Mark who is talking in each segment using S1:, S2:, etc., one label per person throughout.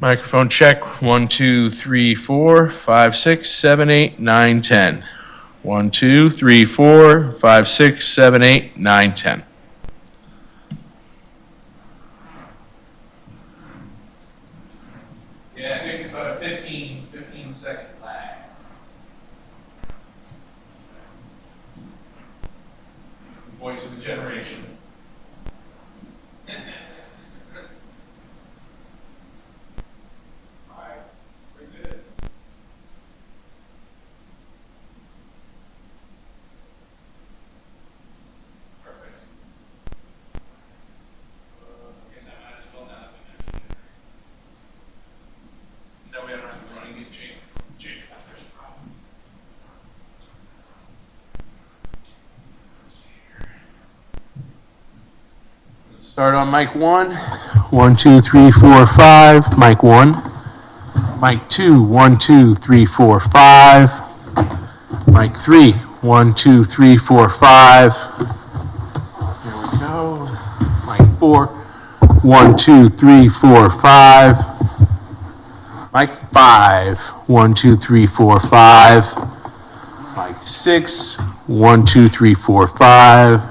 S1: Microphone check. 1, 2, 3, 4, 5, 6, 7, 8, 9, 10. 1, 2, 3, 4, 5, 6, 7, 8, 9, 10. Yeah, I think it's about a 15-second lag. Voice of the generation. All right, pretty good. Perfect. I guess I might as well now. That way I don't have to run and get Jake. Jake, there's a problem. Let's see here. Let's start on mic 1. 1, 2, 3, 4, 5. Mic 1. Mic 2. 1, 2, 3, 4, 5. Mic 3. 1, 2, 3, 4, 5. There we go. Mic 4. 1, 2, 3, 4, 5. Mic 5, 1, 2, 3, 4, 5. Mic 6, 1, 2, 3, 4, 5.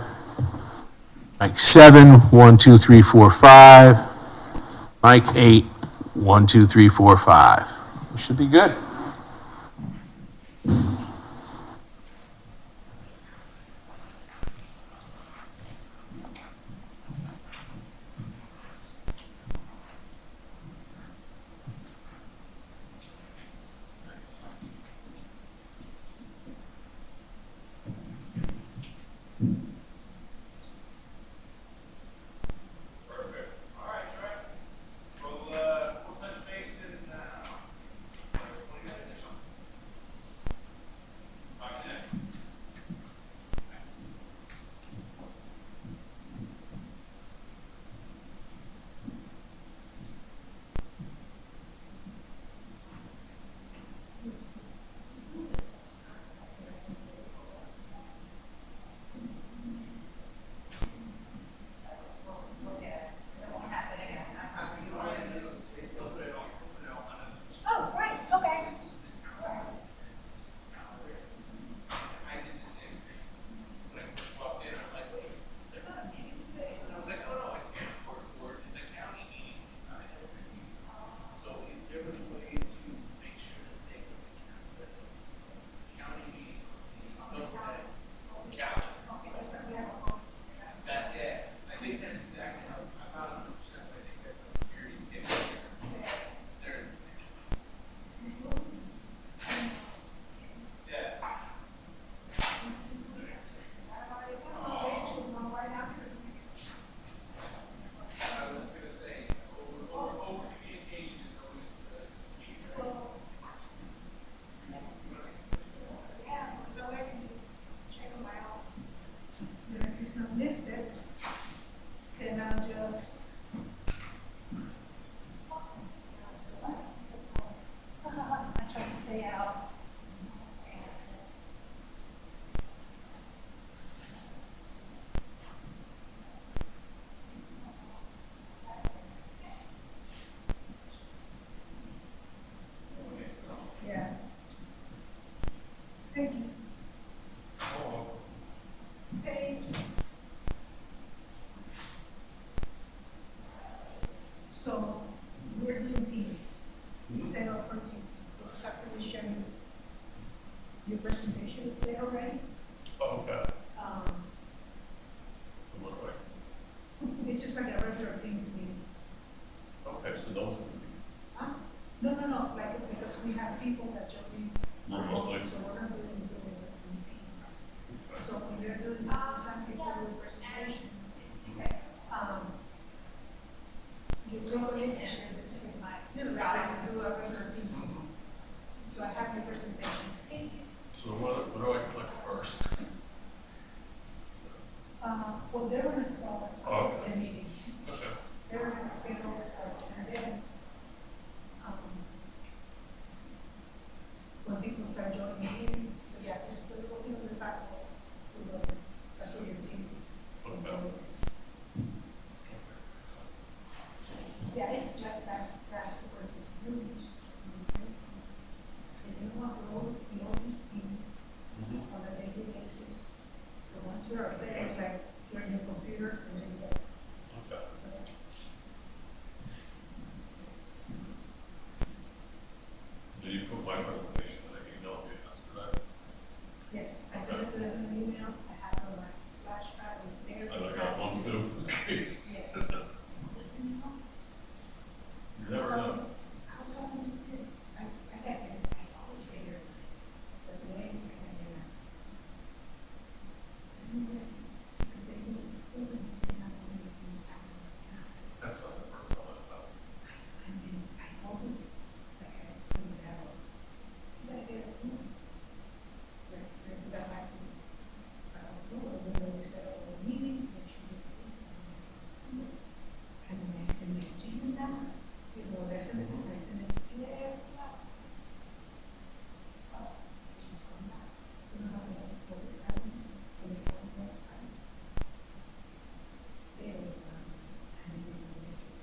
S1: Mic 7, 1, 2, 3, 4, 5. Mic 8, 1, 2, 3, 4, 5. We should be good.
S2: So we're doing teams instead of for teams. Because after we share your presentation is there already.
S1: Oh, okay. What do I?
S2: It's just like a regular teams meeting.
S1: Okay, so those would be
S2: Huh? No, like because we have people that join
S1: remotely.
S2: so we're not doing teams. So when you're doing some people with presentations, you totally can share this with my, like I do a regular teams meeting. So I have my presentation.
S1: So what do I click first?
S2: Well, they're gonna start
S1: Okay.
S2: the meeting.
S1: Okay.
S2: They're gonna start, and then, when people start joining in, so yeah, just put it on the sidewalks, that's where your teams enjoys. Yeah, it's like, that's the purpose. upload, we all use Teams on a daily basis. So once you're up there, it's like you're in your computer and then you go.
S3: Okay.
S2: So,
S3: Did you put my presentation in an email yesterday?
S2: yes, I sent it to them in an email. I have it on my flash drive. It's there.
S3: And I got one too, in case.
S2: Yes.
S3: You never know.
S2: I was hoping to do, I got it. I always figure, but today, I got it. Because they do, they have anything.
S3: That's not the first time I've done it.
S2: I mean, I always, like I said, you gotta get it. That I can, when we set up the meetings, make sure we do this. And then I send the agenda, you know, I send it, yeah. Just come back, you know, how they put it out, when they go on the website. There was one, and then they make it,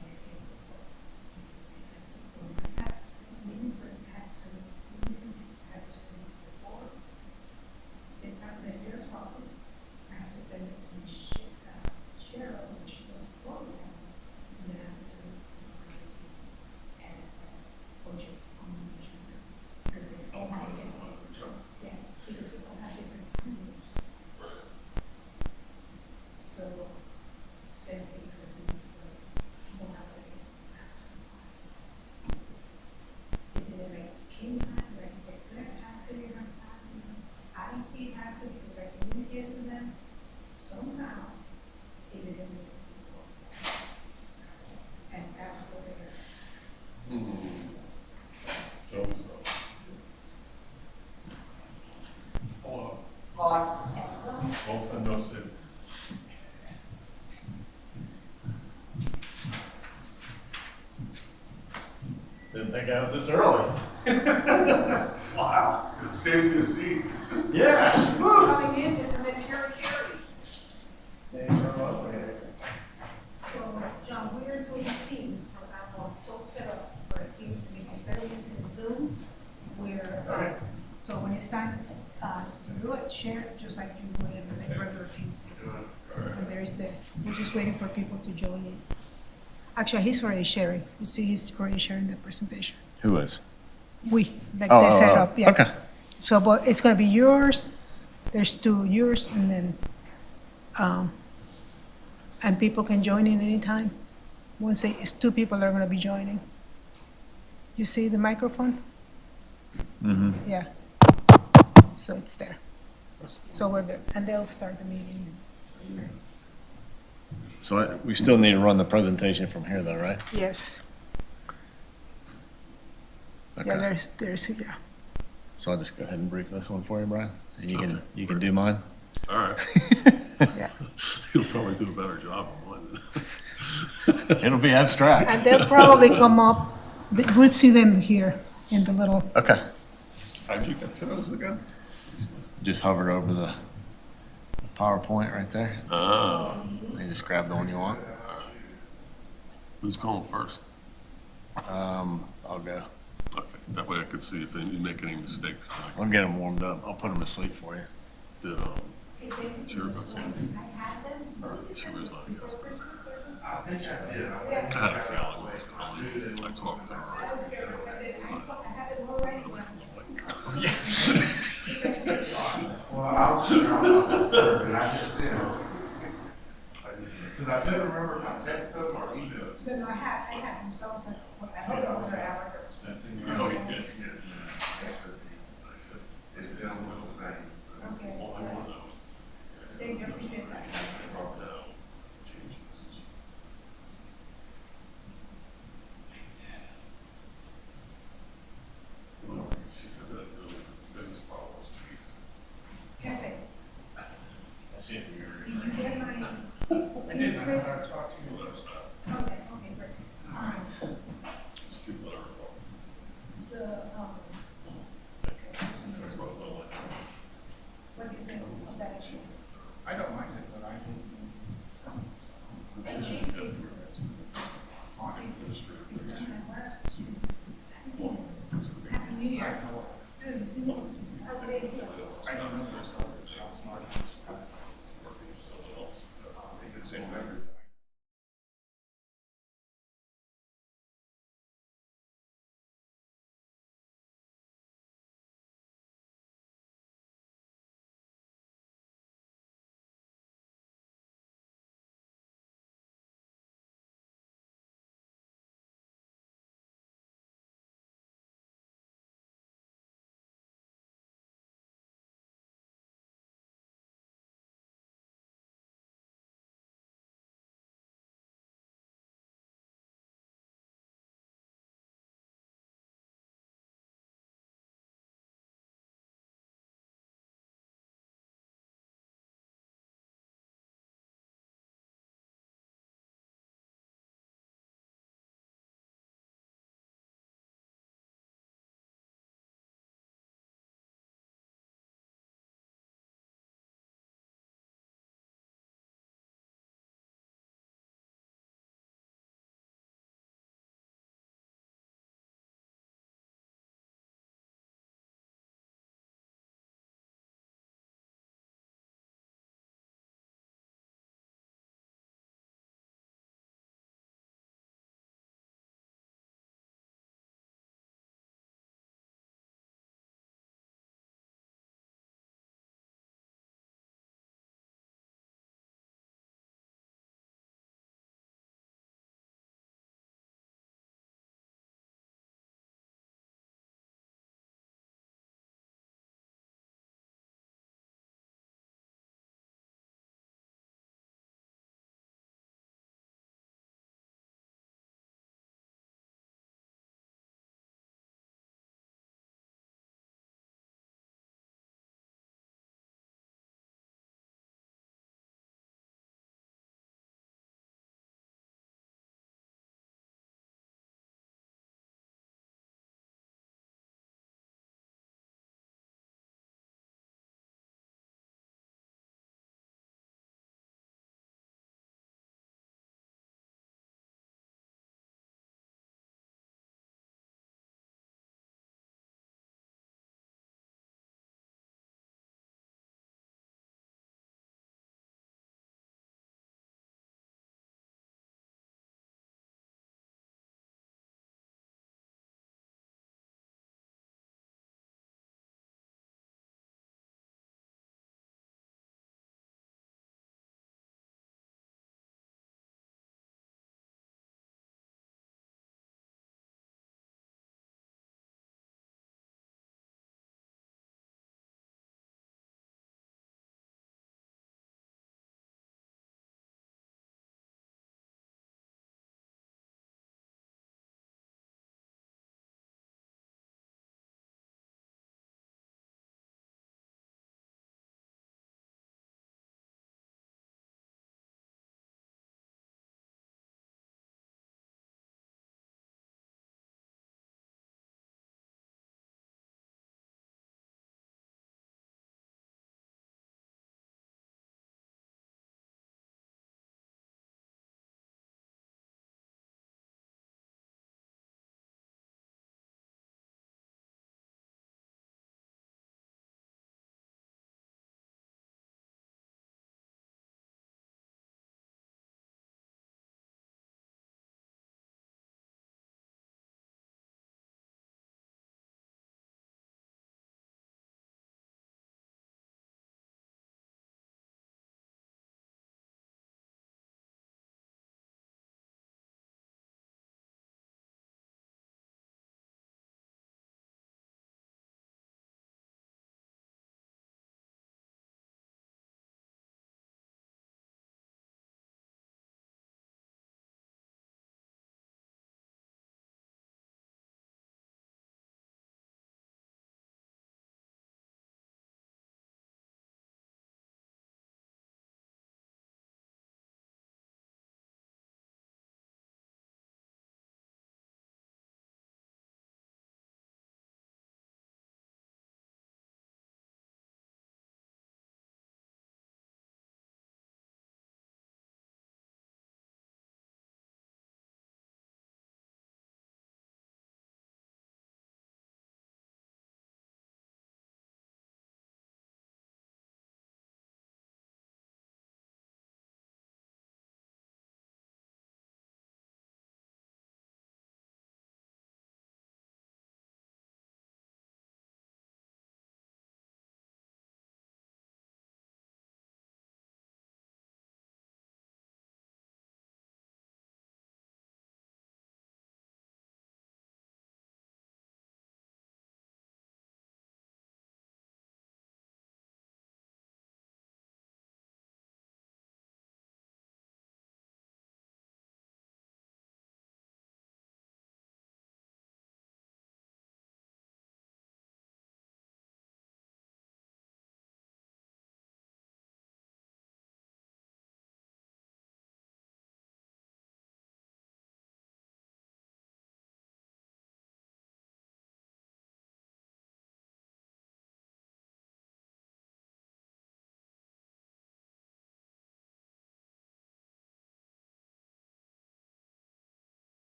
S2: and I say, because they said, well, I have to send meetings, but I have to send it, I have to send it to the board. They have the sheriff's office, I have to send it to the sheriff, when she does the program, and then I have to send it to the board. And, budget combination, because they all have different, yeah, because they all have different numbers.
S3: Right.
S2: So, same things with me, so you don't have to get if they like came back, like if they're passing it, I can't pass it because I communicated with them somehow, it didn't make it before. And that's what they're,
S3: Show me some. Hello. Open, no sit.
S4: Didn't think I was this early.
S3: Wow, it saved you a seat.
S4: Yeah.
S2: coming in and then carry.
S4: Staying remote.
S2: So, John, we're doing Teams from now on, so it's set up for a Teams meeting, instead of using Zoom, we're, so when it's time, to do it, share it, just like you would in a regular Teams meeting. And there is we're just waiting for people to join in. Actually, he's already sharing, you see, he's already sharing the presentation.
S4: Who is?
S2: We, like they set up, yeah.
S4: Okay.
S2: So, but it's gonna be yours, there's two yours, and then, and people can join in anytime. Once it's two people that are gonna be joining. You see the microphone?
S4: Mm-hmm.
S2: Yeah. So it's there. So we're there, and they'll start the meeting.
S4: So we still need to run the presentation from here though, right?
S2: Yes, yeah,
S4: Okay.
S2: there's, yeah.
S4: So I'll just go ahead and brief this one for you, Brian, and you can do mine.
S3: All right.
S2: Yeah.
S3: You'll probably do a better job on mine.
S4: It'll be abstract.
S2: And they'll probably come up, we'll see them here in the little,
S4: Okay.
S3: How'd you get to those again?
S4: Just hovered over the PowerPoint right there.
S3: Oh.
S4: You just grab the one you want.
S3: Who's going first?
S4: I'll go.
S3: Okay, that way I could see if you make any mistakes.
S4: I'll get them warmed up. I'll put them to sleep for you.
S3: Did, sure about something? She was not yes.
S5: I think I did.
S3: I had a feeling it was coming. I talked to her.
S5: Well, I was sure I was there, but I just did. Because I couldn't remember if I texted them or emailed.
S2: no, I have, so I was like, I hope it was her hour.
S3: No, he did.
S5: It's still with the same. So.
S2: Okay,
S3: All I want to know is.
S2: thank you, appreciate that.
S3: Now, changes. She said that really the biggest problem was chief.
S2: Cafe,
S4: I see it here.
S2: did you get my?
S5: I did.
S3: So that's bad.
S2: Okay, great. All right.
S3: Just do whatever.
S2: The,
S3: That's what I like.
S2: what do you think of that issue?
S6: I don't mind it, but I don't.
S2: And cheese pizza. Happy New Year. How's it?
S6: I don't know if there's outside. Same record.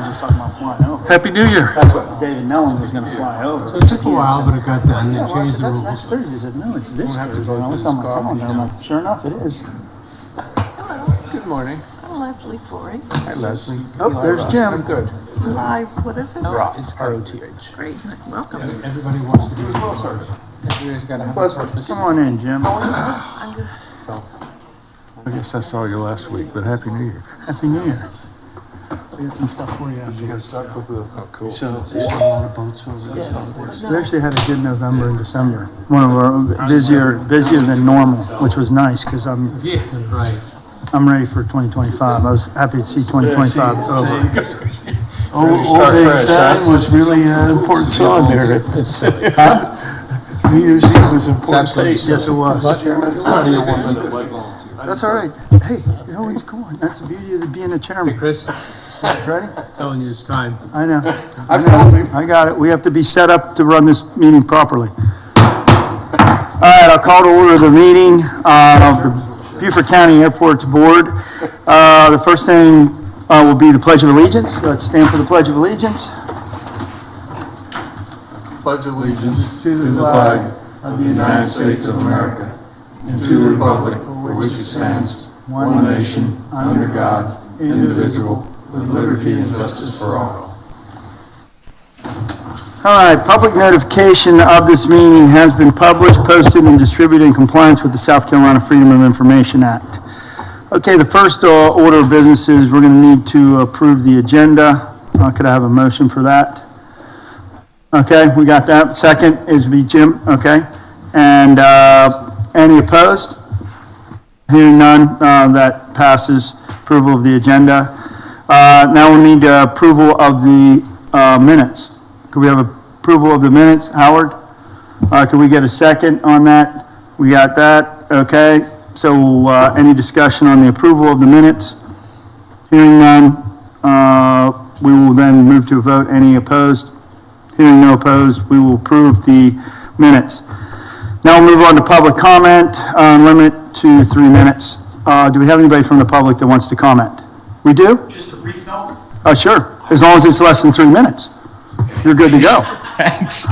S7: was just talking about flying over.
S1: Happy New Year.
S7: That's what David Nelling was gonna fly over.
S1: It took a while, but it got done. They
S7: Yeah, well, I
S1: changed
S7: said,
S1: the
S7: that's
S1: rules.
S7: next Thursday. He said, no, it's this
S1: Won't have to
S7: Thursday.
S1: go
S7: And I
S1: through
S7: looked on my
S1: this coffee
S7: calendar, I'm
S1: now.
S7: like, sure enough, it is.
S1: Good morning.
S8: I'm Leslie Flory.
S1: Hi, Leslie.
S7: Oh, there's Jim.
S1: I'm good.
S8: Live, what is it?
S1: Roth. It's ROTH.
S8: Great, welcome.
S1: Everybody wants to be a person. Everybody's got to have a purpose.
S7: Come on in, Jim.
S8: I'm good.
S1: I guess I saw you last week, but Happy New Year.
S7: Happy New Year. We got some stuff for you.
S1: You got stuck with the, oh, cool.
S8: Yes.
S7: We actually had a good November and December. One of our busier than normal, which was nice, because
S1: Yeah, right.
S7: I'm ready for 2025. I was happy to see 2025 over.
S1: Old Big Sam was really an important song there. New Year's Eve was important taste.
S7: Yes, it was.
S1: That's
S7: That's all right. Hey, you know, he's going. That's the beauty of being a chairman.
S1: Chris,
S7: Ready?
S1: telling you it's time.
S7: I know.
S1: I've called him.
S7: I got it. We have to be set up to run this meeting properly. All right, I'll call to order the meeting of the Beaufort County Airports Board. The first thing will be the Pledge of Allegiance. Let's stand for the Pledge of Allegiance.
S9: Pledge allegiance
S7: To the
S9: flag of the United States of America and to the republic for which it stands, one nation, under God, indivisible, with liberty and justice for all.
S7: All right, public notification of this meeting has been published, posted, and distributed in compliance with the South Carolina Freedom of Information Act. Okay, the first order of business is we're going to need to approve the agenda. Could I have a motion for that? Okay, we got that. Second is be Jim, okay? And any opposed? Hearing none, that passes. Approval of the agenda. Now we need approval of the minutes. Could we have approval of the minutes? Howard? Could we get a second on that? We got that, okay? So any discussion on the approval of the minutes? Hearing none, we will then move to a vote. Any opposed? Hearing no opposed, we will approve the minutes. Now we'll move on to public comment, limit to 3 minutes. Do we have anybody from the public that wants to comment? We do?
S6: Just a brief note.
S7: Sure, as long as it's less than 3 minutes. You're good to go.
S10: Thanks.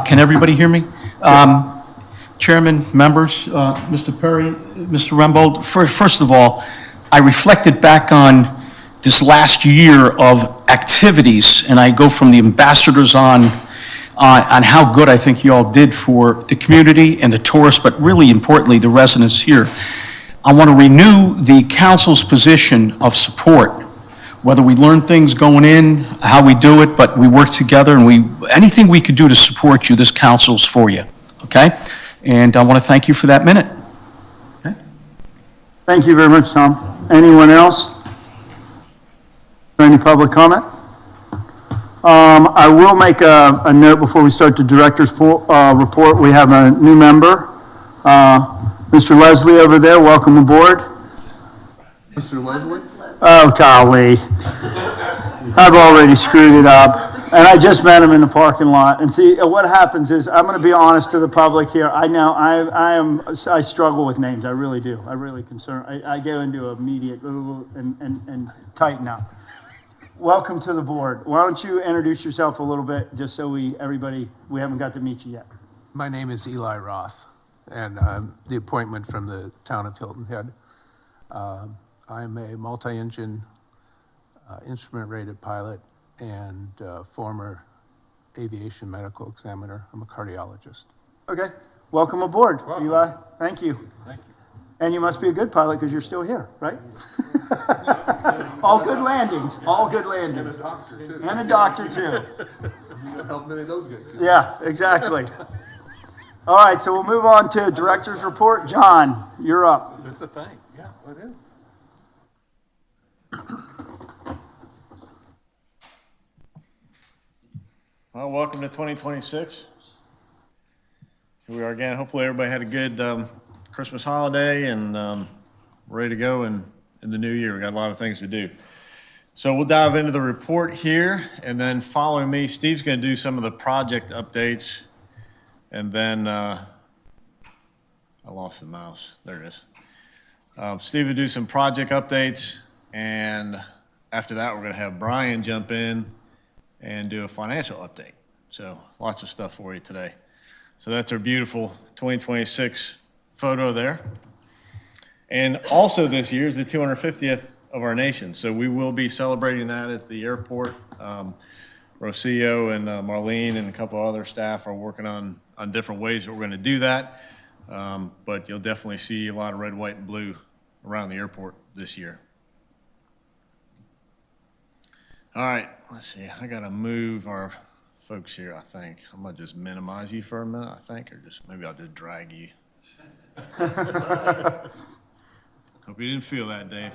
S10: Can everybody hear me? Chairman, members, Mr. Perry, Mr. Rembold, first of all, I reflected back on this last year of activities, and I go from the ambassadors on how good I think you all did for the community and the tourists, but really importantly, the residents here. I want to renew the council's position of support, whether we learn things going in, how we do it, but we work together, and anything we could do to support you, this council's for you, okay? And I want to thank you for that minute. Okay?
S7: Thank you very much, Tom. Anyone else? Any public comment? I will make a note before we start the director's report. We have a new member, Mr. Leslie over there. Welcome aboard.
S9: Mr. Leslie?
S7: Oh, golly. I've already screwed it up. And I just met him in the parking lot. And see, what happens is, I'm going to be honest to the public here. I struggle with names. I really do. I really I go into immediate and tighten up. Welcome to the board. Why don't you introduce yourself a little bit, just so we haven't got to meet you yet.
S1: My name is Eli Roth, and the appointment from the town of Hilton Head. I'm a multi-engine instrument-rated pilot and former aviation medical examiner. I'm a cardiologist.
S7: Okay, welcome aboard, Eli. Thank you.
S9: Thank you.
S7: And you must be a good pilot because you're still here, right? All good landings, all good landings.
S9: And a doctor, too.
S7: And a doctor, too.
S9: You know how many of those get killed.
S7: Yeah, exactly. All right, so we'll move on to director's report. John, you're up.
S9: It's a thing. Yeah, it is.
S4: Well, welcome to 2026. Here we are again. Hopefully everybody had a good Christmas holiday and ready to go in the new year. We got a lot of things to do. So we'll dive into the report here, and then following me, Steve's going to do some of the project updates, and then I lost the mouse. There it is. Steve will do some project updates, and after that, we're going to have Brian jump in and do a financial update. So lots of stuff for you today. So that's our beautiful 2026 photo there. And also this year is the 250th of our nation. So we will be celebrating that at the airport. Rocio and Marlene and a couple other staff are working on different ways that we're going to do that. But you'll definitely see a lot of red, white, and blue around the airport this year. All right, let's see. I got to move our folks here, I think. I'm going to just minimize you for a minute, I think, or just maybe I'll just drag you. Hope you didn't feel that, Dave.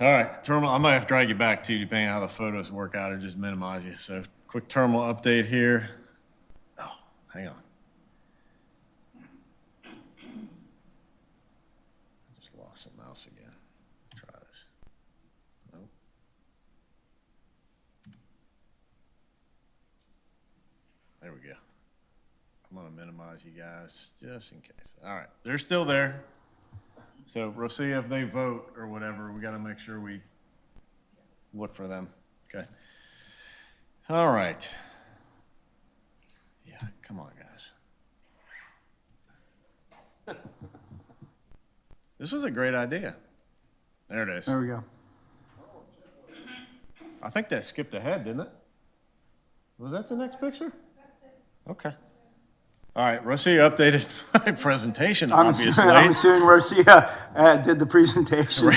S4: All right, terminal, I might have to drag you back too, depending on how the photos work out, or just minimize you. So quick terminal update here. Oh, hang on. I just lost the mouse again. Let's try this. Nope. There we go. I'm gonna minimize you guys just in case. All right, they're still there. So Rosia, if they vote or whatever, we gotta make sure we look for them. Okay. All right. Yeah, come on, guys. This was a great idea. There it is.
S7: There we go.
S4: I think that skipped ahead, didn't it? Was that the next picture? Okay. All right, Rosia updated my presentation, obviously.
S7: I'm assuming Rosia did the presentation.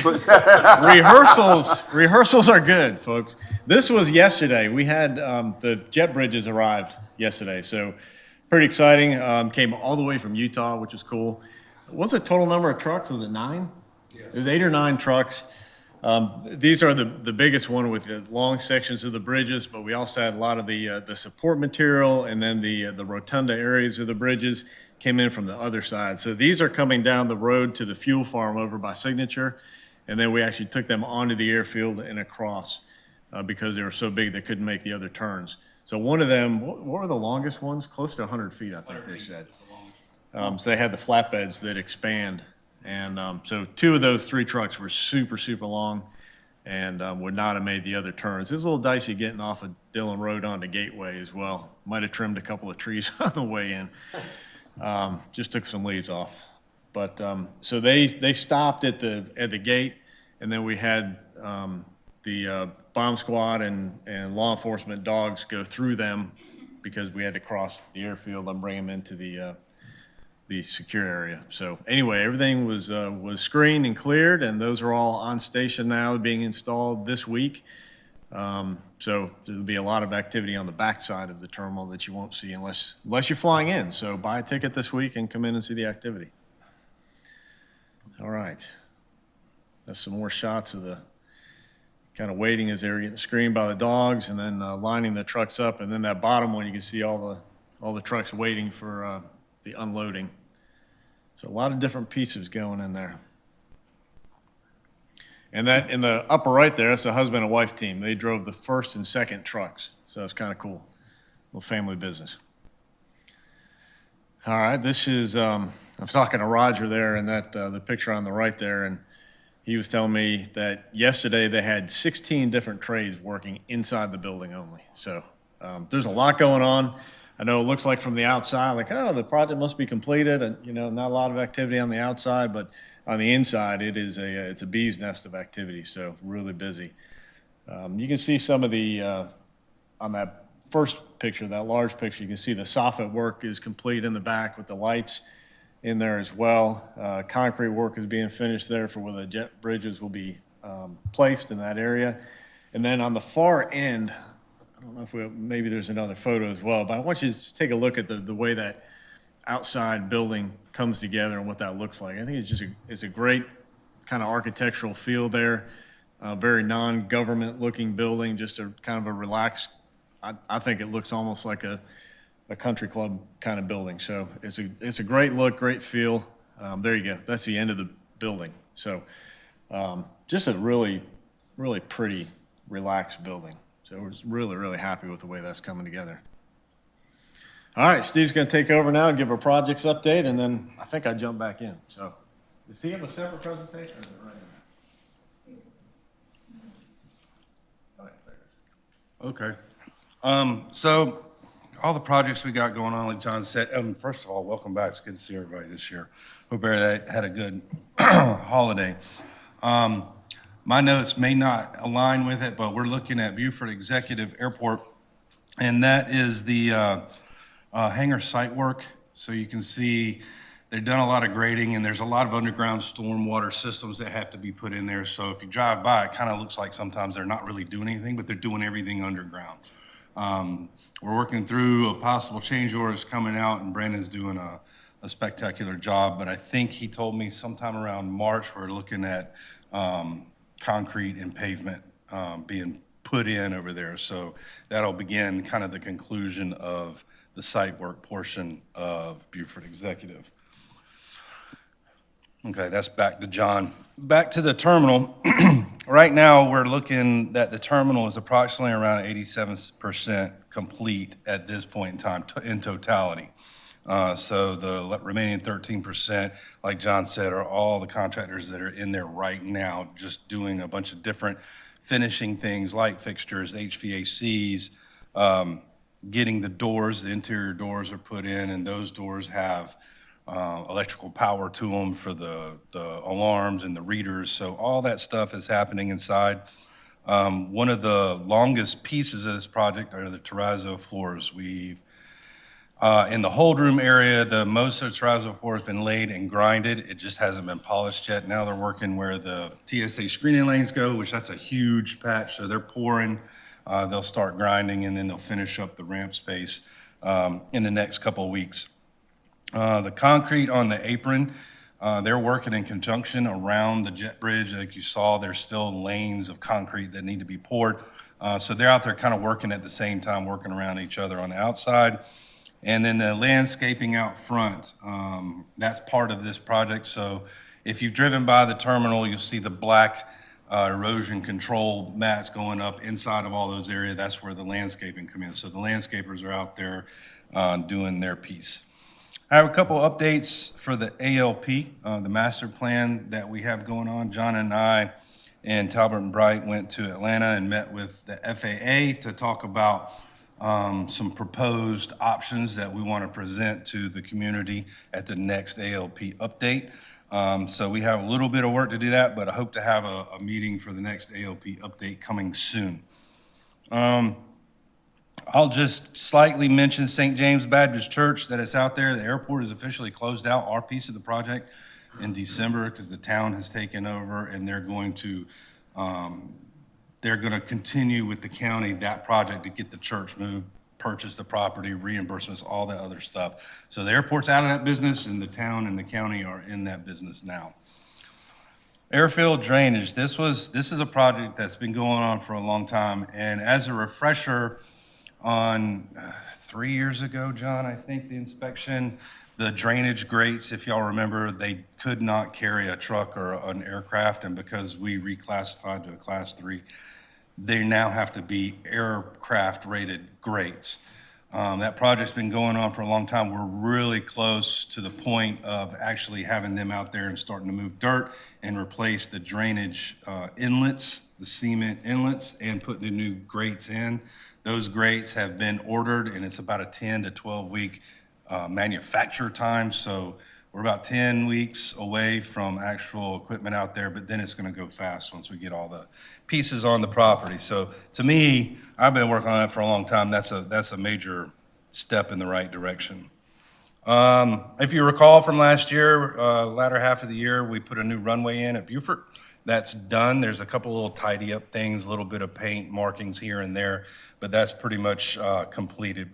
S4: Rehearsals are good, folks. This was yesterday. We had the jet bridges arrived yesterday, so pretty exciting. Came all the way from Utah, which is cool. What's the total number of trucks? Was it 9? Yes. It was 8 or 9 trucks. These are the biggest one with the long sections of the bridges, but we also had a lot of the support material, and then the rotunda areas of the bridges came in from the other side. So these are coming down the road to the fuel farm over by Signature, and then we actually took them onto the airfield and across because they were so big they couldn't make the other turns. So one of them, what were the longest ones? Close to 100 feet, I think they said. So they had the flatbeds that expand. And so 2 of those 3 trucks were super, super long and would not have made the other turns. It was a little dicey getting off of Dillon Road onto Gateway as well. Might have trimmed a couple of trees on the way in. Just took some leaves off. But so they stopped at the gate, and then we had the bomb squad and law enforcement dogs go through them because we had to cross the airfield and bring them into the secure area. So anyway, everything was screened and cleared, and those are all on station now, being installed this week. So there'll be a lot of activity on the backside of the terminal that you won't see unless you're flying in. So buy a ticket this week and come in and see the activity. All right. That's some more shots of the kind of waiting as they were getting screened by the dogs, and then lining the trucks up, and then that bottom one you can see all the trucks waiting for the unloading. So a lot of different pieces going in there. And that in the upper right there, that's a husband and wife team. They drove the first and second trucks. So it's kind of cool. Little family business. All right, this is, I'm talking to Roger there, and that the picture on the right there, and he was telling me that yesterday they had 16 different trades working inside the building only. So there's a lot going on. I know it looks like from the outside, like, oh, the project must be completed, and not a lot of activity on the outside, but on the inside, it's a bee's nest of activity. So really busy. You can see some of the on that first picture, that large picture. You can see the soffit work is complete in the back with the lights in there as well. Concrete work is being finished there for where the jet bridges will be placed in that area, and then on the far end. I don't know if maybe there's another photo as well, but I want you to take a look at the way that outside building comes together and what that looks like. I think it's a great kind of architectural feel there, very non-government looking building, just a kind of a relaxed, I think it looks almost like a country club kind of building. So it's a great look, great feel. There you go. That's the end of the building. So just a really, really pretty, relaxed building. So we're really, really happy with the way that's coming together. All right, Steve's going to take over now and give our projects update, and then I think I jump back in. So does he have a separate presentation, or is it right in there?
S11: Okay. So all the projects we got going on, like John said, first of all, welcome back. It's good to see everybody this year. Hope everybody had a good holiday. My notes may not align with it, but we're looking at Beaufort Executive Airport, and that is the hangar site work. So you can see they've done a lot of grading, and there's a lot of underground stormwater systems that have to be put in there. So if you drive by, it kind of looks like sometimes they're not really doing anything, but they're doing everything underground. We're working through a possible change orders coming out, and Brandon's doing a spectacular job, but I think he told me sometime around March, we're looking at concrete and pavement being put in over there. So that'll begin kind of the conclusion of the site work portion of Beaufort Executive. Okay, that's back to John. Back to the terminal. Right now, we're looking that the terminal is approximately around 87% complete at this point in time in totality. So the remaining 13%, like John said, are all the contractors that are in there right now, just doing a bunch of different finishing things, light fixtures, HVACs, getting the doors, the interior doors are put in, and those doors have electrical power to them for the alarms and the readers. So all that stuff is happening inside. One of the longest pieces of this project are the terrazzo floors. We've in the hold room area, most of the terrazzo floor has been laid and grinded. It just hasn't been polished yet. Now they're working where the TSA screening lanes go, which that's a huge patch. So they're pouring, they'll start grinding, and then they'll finish up the ramp space in the next couple of weeks. The concrete on the apron, they're working in conjunction around the jet bridge. Like you saw, there's still lanes of concrete that need to be poured. So they're out there kind of working at the same time, working around each other on the outside. And then the landscaping out front, that's part of this project. So if you've driven by the terminal, you'll see the black erosion control mats going up inside of all those areas. That's where the landscaping come in. So the landscapers are out there doing their piece. I have a couple updates for the ALP, the master plan that we have going on. John and I and Talbot and Bright went to Atlanta and met with the FAA to talk about some proposed options that we want to present to the community at the next ALP update. So we have a little bit of work to do that, but I hope to have a meeting for the next ALP update coming soon. I'll just slightly mention St. James Baptist Church that is out there. The airport is officially closed out, our piece of the project, in December because the town has taken over, and they're going to continue with the county that project to get the church moved, purchase the property, reimbursements, all that other stuff. So the airport's out of that business, and the town and the county are in that business now. Airfield drainage. This is a project that's been going on for a long time, and as a refresher, on 3 years ago, John, I think the inspection, the drainage grates, if y'all remember, they could not carry a truck or an aircraft, and because we reclassified to a class 3, they now have to be aircraft rated grates. That project's been going on for a long time. We're really close to the point of actually having them out there and starting to move dirt and replace the drainage inlets, the cement inlets, and put the new grates in. Those grates have been ordered, and it's about a 10 to 12 week manufacture time. So we're about 10 weeks away from actual equipment out there, but then it's going to go fast once we get all the pieces on the property. So to me, I've been working on it for a long time. That's a major step in the right direction. If you recall from last year, latter half of the year, we put a new runway in at Beaufort. That's done. There's a couple little tidy up things, a little bit of paint markings here and there, but that's pretty much completed.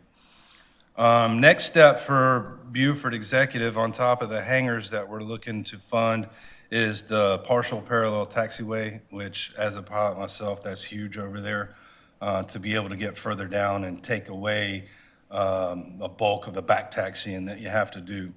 S11: Next step for Beaufort Executive, on top of the hangars that we're looking to fund, is the partial parallel taxiway, which as a pilot myself, that's huge over there, to be able to get further down and take away a bulk of the back taxiing that you have to do.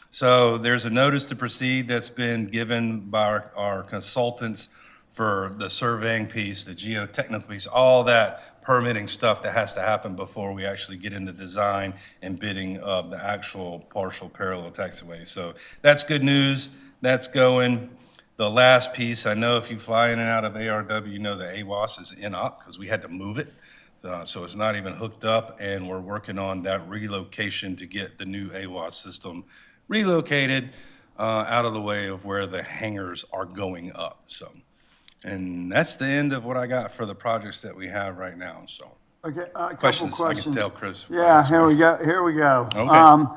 S11: So there's a notice to proceed that's been given by our consultants for the surveying piece, the geotechnical piece, all that permitting stuff that has to happen before we actually get into design and bidding of the actual partial parallel taxiway. So that's good news. That's going. The last piece, I know if you fly in and out of ARW, you know the AWAS is in up because we had to move it. So it's not even hooked up, and we're working on that relocation to get the new AWAS system relocated out of the way of where the hangars are going up, so. And that's the end of what I got for the projects that we have right now, so.
S7: Okay, a couple
S11: Questions?
S7: questions.
S11: I can tell Chris.
S7: Yeah, here we go.
S11: Okay.
S7: On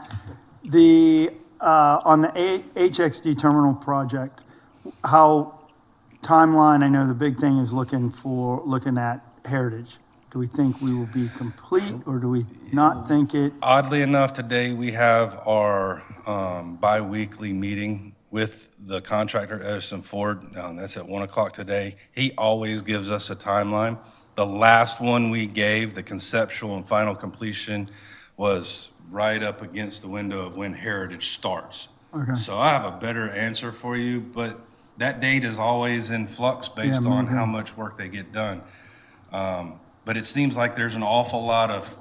S7: the HXD terminal project, how timeline, I know the big thing is looking at Heritage. Do we think we will be complete, or do we not think it?
S11: Oddly enough, today we have our bi-weekly meeting with the contractor, Edison Ford. That's at 1 o'clock today. He always gives us a timeline. The last one we gave, the conceptual and final completion, was right up against the window of when Heritage starts.
S7: Okay.
S11: So I have a better answer for you, but that date is always in flux based
S7: Yeah,
S11: on
S7: moving.
S11: how much work they get done. But it seems like there's an awful lot of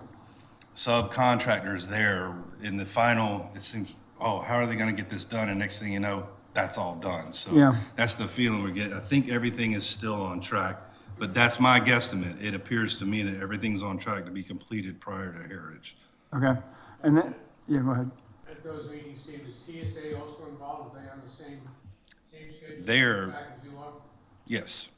S11: subcontractors there in the final. It seems, oh, how are they gonna get this done? And next thing you know, that's all done. So
S7: Yeah.
S11: that's the feeling we get. I think everything is still on track, but that's my guesstimate. It appears to me that everything's on track to be completed prior to Heritage.
S7: Okay, and then, yeah, go ahead.
S9: At those meetings, Steve, is TSA also involved? Are they on the same schedule?
S11: They're-
S9: track as you are?
S11: Yes.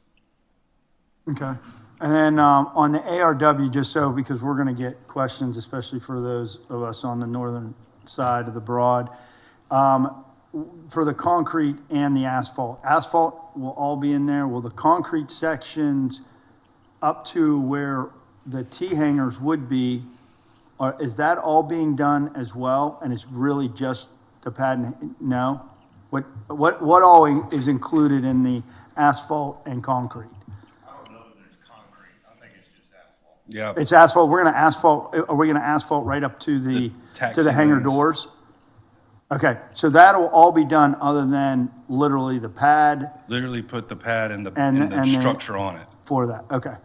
S7: Okay. And then on the ARW, just so, because we're going to get questions, especially for those of us on the northern side of the Broad, for the concrete and the asphalt. Asphalt will all be in there. Will the concrete sections up to where the T-hangers would be, is that all being done as well? And it's really just the pad and, no? What all is included in the asphalt and concrete?
S11: Yeah.
S7: It's asphalt, we're gonna asphalt, are we gonna asphalt right up to the
S11: taxi
S7: hangar
S11: lanes.
S7: doors? Okay, so that'll all be done other than literally the pad
S11: Literally put the pad and the
S7: And-
S11: and the
S7: and the-
S11: structure on it.
S7: for that, okay.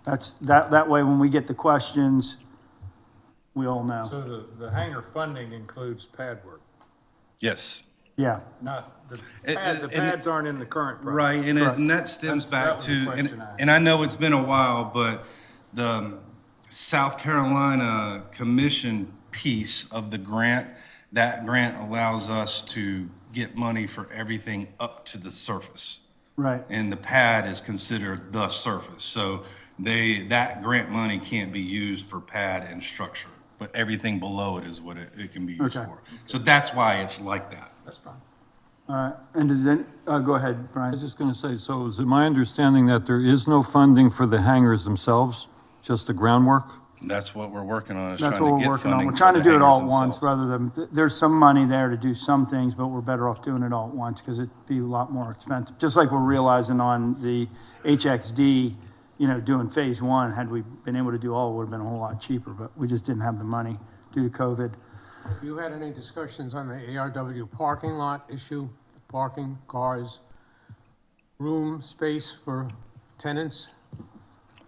S7: That way, when we get the questions, we all know.
S12: So the hangar funding includes pad work,
S7: Yeah,
S11: Yes.
S12: not, the
S11: And-
S12: pad, the
S11: and-
S12: pads aren't in the current project.
S11: Right, and
S7: Correct.
S11: and that stems
S12: That
S11: back
S12: was the
S11: to,
S12: question I had.
S11: and I know it's been a while, but the South Carolina Commission piece of the grant, that grant allows us to get money for everything up to the surface.
S7: right,
S11: And the pad is considered the surface. So that grant money can't be used for pad and structure, but everything below it is what it can be used
S7: Okay.
S11: for. So that's why it's like that.
S12: That's fine.
S7: all right, and does then, go ahead,
S9: I
S7: Brian.
S9: was just going to say, so is it my understanding that there is no funding for the hangars themselves, just the groundwork?
S11: That's what we're working on, is
S7: That's
S11: trying
S7: what
S11: to
S7: we're
S11: get
S7: working on.
S11: funding
S7: We're
S11: for
S7: trying to
S11: the
S7: do it all at
S11: hangars
S7: once,
S11: themselves.
S7: rather than, there's some money there to do some things, but we're better off doing it all at once, because it'd be a lot more expensive. Just like we're realizing on the HXD, doing phase one, had we been able to do all, it would have been a whole lot cheaper, but we just didn't have the money due to COVID.
S12: Have you had any discussions on the ARW parking lot issue? Parking, cars, room, space for tenants?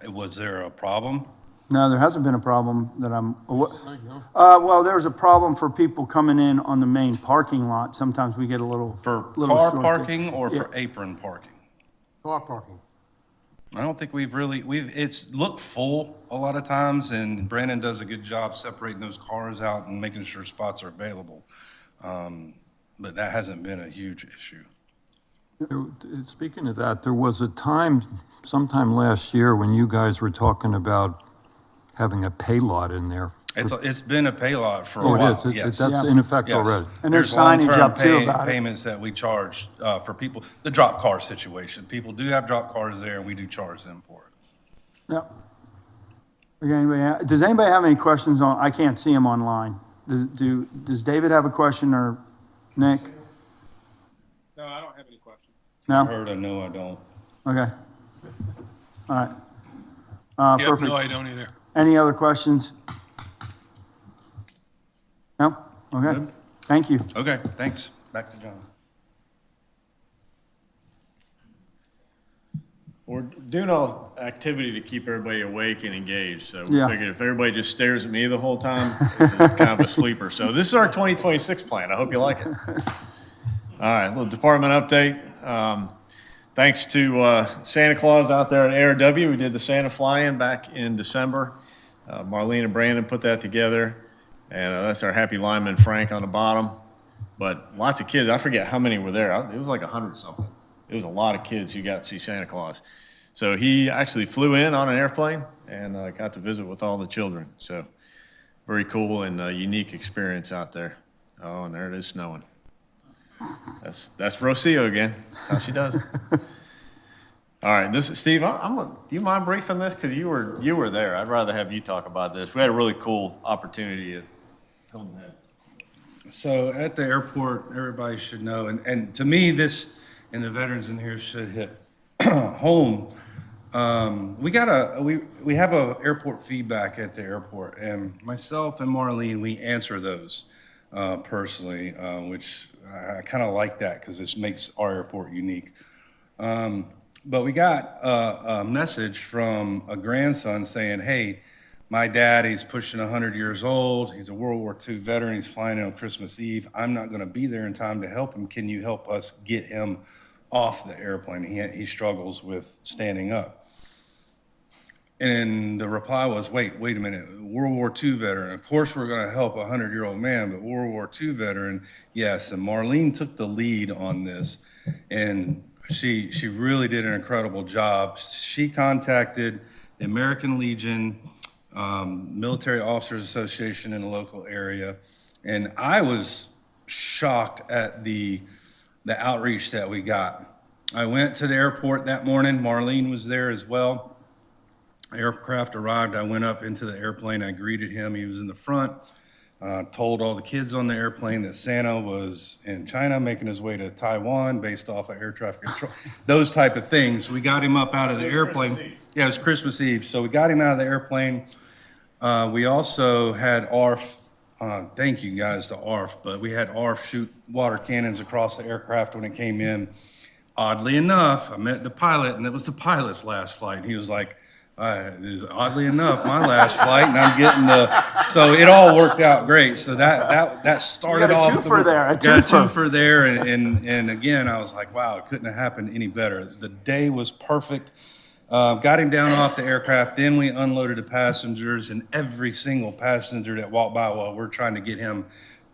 S11: Was there a problem?
S7: No, there hasn't been a problem that I'm,
S12: No?
S7: well, there was a problem for people coming in on the main parking lot. Sometimes we get a little.
S11: For
S7: little
S11: car
S7: short
S11: parking or
S7: Yeah.
S11: for apron parking?
S12: Car parking.
S11: I don't think it's looked full a lot of times, and Brandon does a good job separating those cars out and making sure spots are available. But that hasn't been a huge issue.
S9: Speaking of that, there was a time, sometime last year, when you guys were talking about having a pay lot in there.
S11: It's been a pay lot for a
S9: Oh,
S11: while,
S9: it is?
S11: yes.
S9: That's
S7: Yeah.
S9: in effect
S11: Yes.
S9: already?
S7: And there's signage
S11: long-term
S7: up too about it.
S11: Payments that we charge for people, the drop car situation. People do have drop cars there, and we do charge them for it.
S7: Yep. Okay, does anybody have any questions on, I can't see them online. Does David have a question, or Nick?
S6: No, I don't have any questions.
S11: I
S7: No?
S11: heard, I know I don't.
S7: Okay. All right.
S6: Yep,
S7: Perfect.
S6: no, I don't either.
S7: Any other questions? No? Okay. Thank you.
S11: Okay, thanks. Back to John.
S4: We're doing all activity to keep everybody awake and engaged, so we
S7: Yeah.
S4: figured if everybody just stares at me the whole time, it's kind of a sleeper. So this is our 2026 plan. I hope you like it. All right, little department update. thanks to Santa Claus out there at ARW, we did the Santa fly-in back in December. Marlene and Brandon put that together, and that's our happy lineman Frank on the bottom. But lots of kids, I forget how many were there. It was like 100 something. It was a lot of kids who got to see Santa Claus. So he actually flew in on an airplane and got to visit with all the children. So very cool and unique experience out there. Oh, and there it is snowing. That's Rocio again. That's how she does it. All right, this is Steve. Do you mind briefing this? Because you were there. I'd rather have you talk about this. We had a really cool opportunity at Hilton Head.
S11: So at the airport, everybody should know, and to me, this, and the veterans in here should hit home. We have a airport feedback at the airport, and myself and Marlene, we answer those personally, which I kind of like that because this makes our airport unique. But we got a message from a grandson saying, hey, my dad, he's pushing 100 years old. He's a World War II veteran. He's flying in on Christmas Eve. I'm not going to be there in time to help him. Can you help us get him off the airplane? He struggles with standing up. And the reply was, wait a minute, World War II veteran. Of course, we're going to help a 100-year-old man, but World War II veteran, yes. And Marlene took the lead on this, and she really did an incredible job. She contacted the American Legion, Military Officers Association in the local area, and I was shocked at the outreach that we got. I went to the airport that morning. Marlene was there as well. Aircraft arrived. I went up into the airplane. I greeted him. He was in the front. Told all the kids on the airplane that Santa was in China making his way to Taiwan based off of air traffic control, those type of things. We got him up out of the airplane. Yeah, it was Christmas Eve. So we got him out of the airplane. We also had ARF, thank you guys to ARF, but we had ARF shoot water cannons across the aircraft when it came in. Oddly enough, I met the pilot, and it was the pilot's last flight. He was like, oddly enough, my last flight, and I'm getting so it all worked out great. So that started off.
S7: You got a twofer there.
S11: Got a twofer there, and again, I was like, wow, it couldn't have happened any better. The day was perfect. Got him down off the aircraft. Then we unloaded the passengers, and every single passenger that walked by while we're trying to get him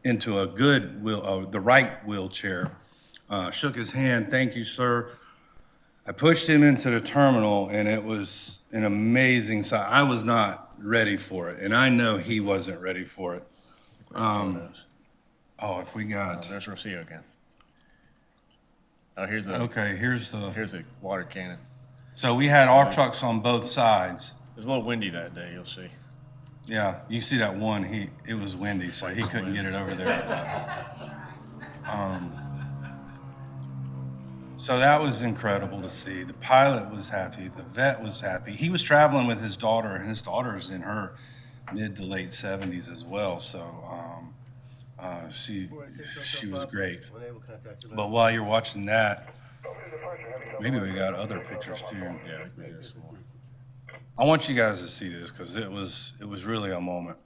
S11: into a good the right wheelchair, shook his hand. Thank you, sir. I pushed him into the terminal, and it was an amazing sight. I was not ready for it, and I know he wasn't ready for it. If we got...
S4: there's Rocio again. Oh, here's
S11: here's
S4: a water cannon.
S11: So we had ARF trucks on both sides.
S4: It was a little windy that day, you'll see.
S11: Yeah, you see that one, it was windy, so he couldn't get it over there. So that was incredible to see. The pilot was happy. The vet was happy. He was traveling with his daughter, and his daughter's in her mid to late 70s as well. So she was great. But while you're watching that, maybe we got other pictures too.
S4: Yeah, I think we did some more.
S11: I want you guys to see this because it was really a moment.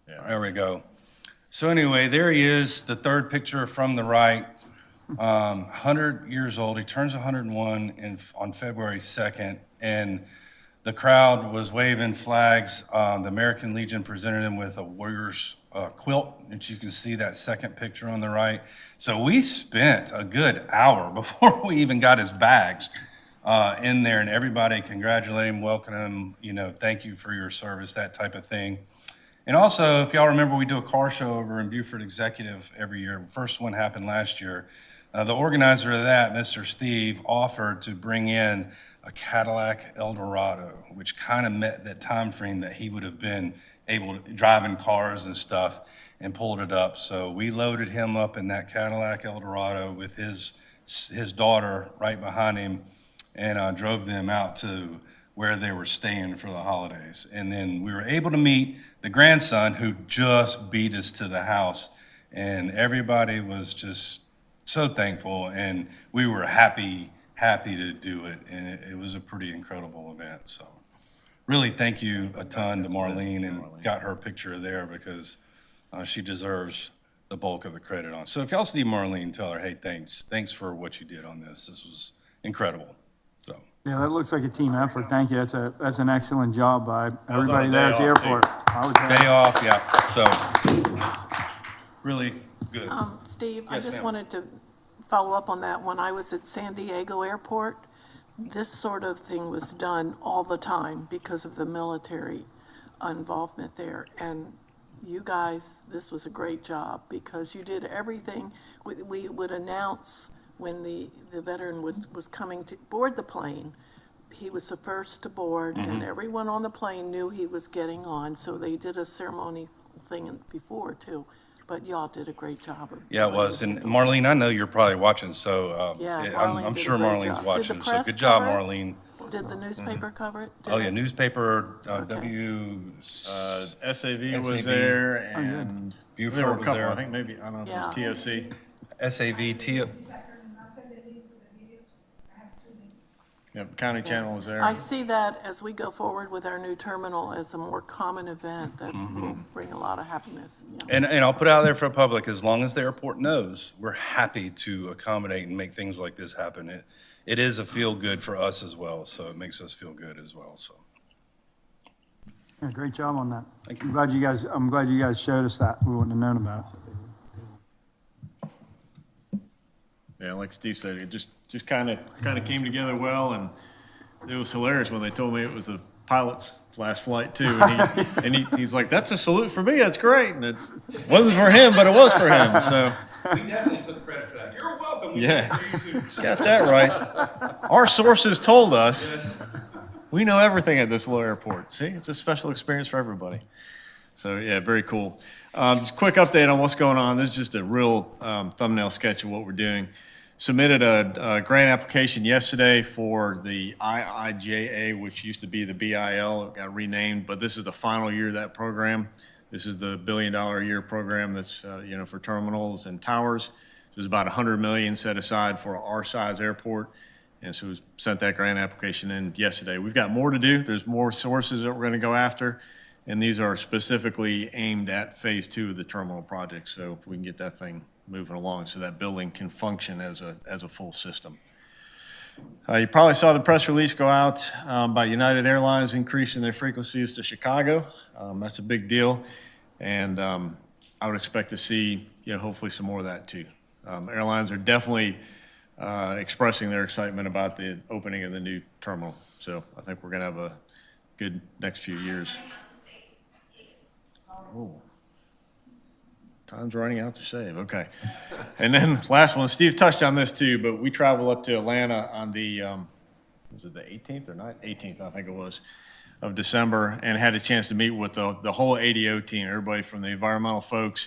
S4: Yeah.
S11: There we go. So anyway, there he is, the third picture from the right. 100 years old. He turns 101 on February 2nd, and the crowd was waving flags. The American Legion presented him with a warrior's quilt, which you can see that second picture on the right. So we spent a good hour before we even got his bags in there, and everybody congratulated him, welcomed him, thank you for your service, that type of thing. And also, if y'all remember, we do a car show over in Beaufort Executive every year. The first one happened last year. The organizer of that, Mr. Steve, offered to bring in a Cadillac Eldorado, which kind of met that time frame that he would have been able to drive in cars and stuff, and pulled it up. So we loaded him up in that Cadillac Eldorado with his daughter right behind him, and drove them out to where they were staying for the holidays. And then we were able to meet the grandson who just beat us to the house, and everybody was just so thankful, and we were happy to do it, and it was a pretty incredible event. So really thank you a ton to Marlene, and got her picture there because she deserves the bulk of the credit on. So if y'all see Marlene, tell her, hey, thanks for what you did on this. incredible, so.
S7: Yeah, that looks like a team effort. Thank you. That's an excellent job by everybody
S4: a
S7: there
S4: day
S7: at the
S4: off, too.
S7: airport. I was there.
S11: Day off, yeah, so, really good.
S8: Steve, I
S11: Yes,
S8: just
S11: ma'am.
S8: wanted to follow up on that. When I was at San Diego Airport, this sort of thing was done all the time because of the military involvement there. And you guys, this was a great job because you did everything. We would announce when the veteran was coming to board the plane. He was the first to board, and everyone on the plane knew he was getting on, so they did a ceremony thing before, too. But y'all did a great job.
S11: Yeah, it was, and Marlene, I know you're probably watching, so,
S8: Yeah, Marlene
S11: I'm
S8: did a
S11: sure
S8: great
S11: Marlene's
S8: job. Did the
S11: watching, so
S8: press
S11: good job,
S8: cover it?
S11: Marlene.
S8: Did the newspaper cover it? Did
S11: Oh, yeah,
S8: they?
S11: newspaper,
S4: SAV was
S11: SAV.
S4: there, and
S11: Beaufort
S4: there were a
S11: was
S4: couple,
S11: there.
S4: I think maybe, I don't know if it was TOC.
S11: SAVT,
S4: Yep, County Channel was there.
S8: I see that as we go forward with our new terminal as a more common event that will bring a lot of happiness. Yeah.
S11: and I'll put it out there for the public, as long as the airport knows, we're happy to accommodate and make things like this happen. It is a feel-good for us as well, so it makes us feel good as well, so.
S7: Yeah, great job on that.
S11: Thank you.
S7: I'm glad you guys showed us that. We wouldn't have known about it.
S4: Yeah, like Steve said, it just kind of came together well, and it was hilarious when they told me it was the pilot's last flight too. And he's like, "That's a salute for me. That's great." And it wasn't for him, but it was for him. So
S11: We definitely took credit for that. You're welcome.
S4: yeah, got that right. Our sources told us we know everything at this little airport. See, it's a special experience for everybody. So yeah, very cool. Just a quick update on what's going on. This is just a real thumbnail sketch of what we're doing. Submitted a grant application yesterday for the IIJA, which used to be the BIL. It got renamed, but this is the final year of that program. This is the $1 billion a year program that's for terminals and towers. There's about $100 million set aside for our size airport, and so we sent that grant application in yesterday. We've got more to do. There's more sources that we're going to go after, and these are specifically aimed at phase 2 of the terminal project. So if we can get that thing moving along so that building can function as a full system. You probably saw the press release go out by United Airlines increasing their frequencies to Chicago. That's a big deal, and I would expect to see hopefully some more of that too. Airlines are definitely expressing their excitement about the opening of the new terminal. So I think we're going to have a good next few years. Oh. Time's running out to save, okay. And then last one, Steve touched on this too, but we travel up to Atlanta on the, was it the 18th or 18th, I think it was, of December, and had a chance to meet with the whole ADO team, everybody from the environmental folks,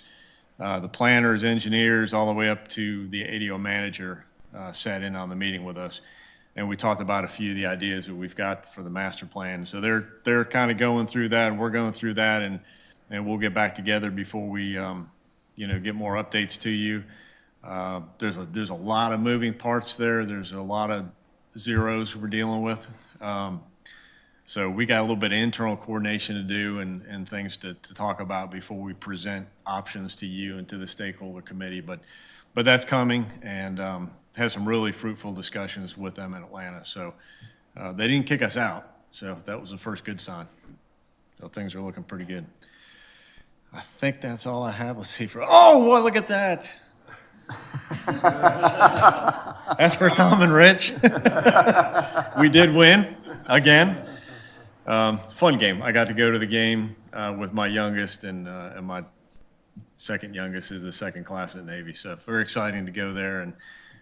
S4: the planners, engineers, all the way up to the ADO manager sat in on the meeting with us. And we talked about a few of the ideas that we've got for the master plan. So they're kind of going through that, and we're going through that, and we'll get back together before we get more updates to you. There's a lot of moving parts there. There's a lot of zeros we're dealing with. So we got a little bit of internal coordination to do and things to talk about before we present options to you and to the stakeholder committee. But that's coming, and had some really fruitful discussions with them in Atlanta. So they didn't kick us out. So that was the first good sign. So things are looking pretty good. I think that's all I have. Let's see. Oh, boy, look at that. That's for Tom and Rich. We did win again. Fun game. I got to go to the game with my youngest, and my second youngest is the second class at Navy. So very exciting to go there, and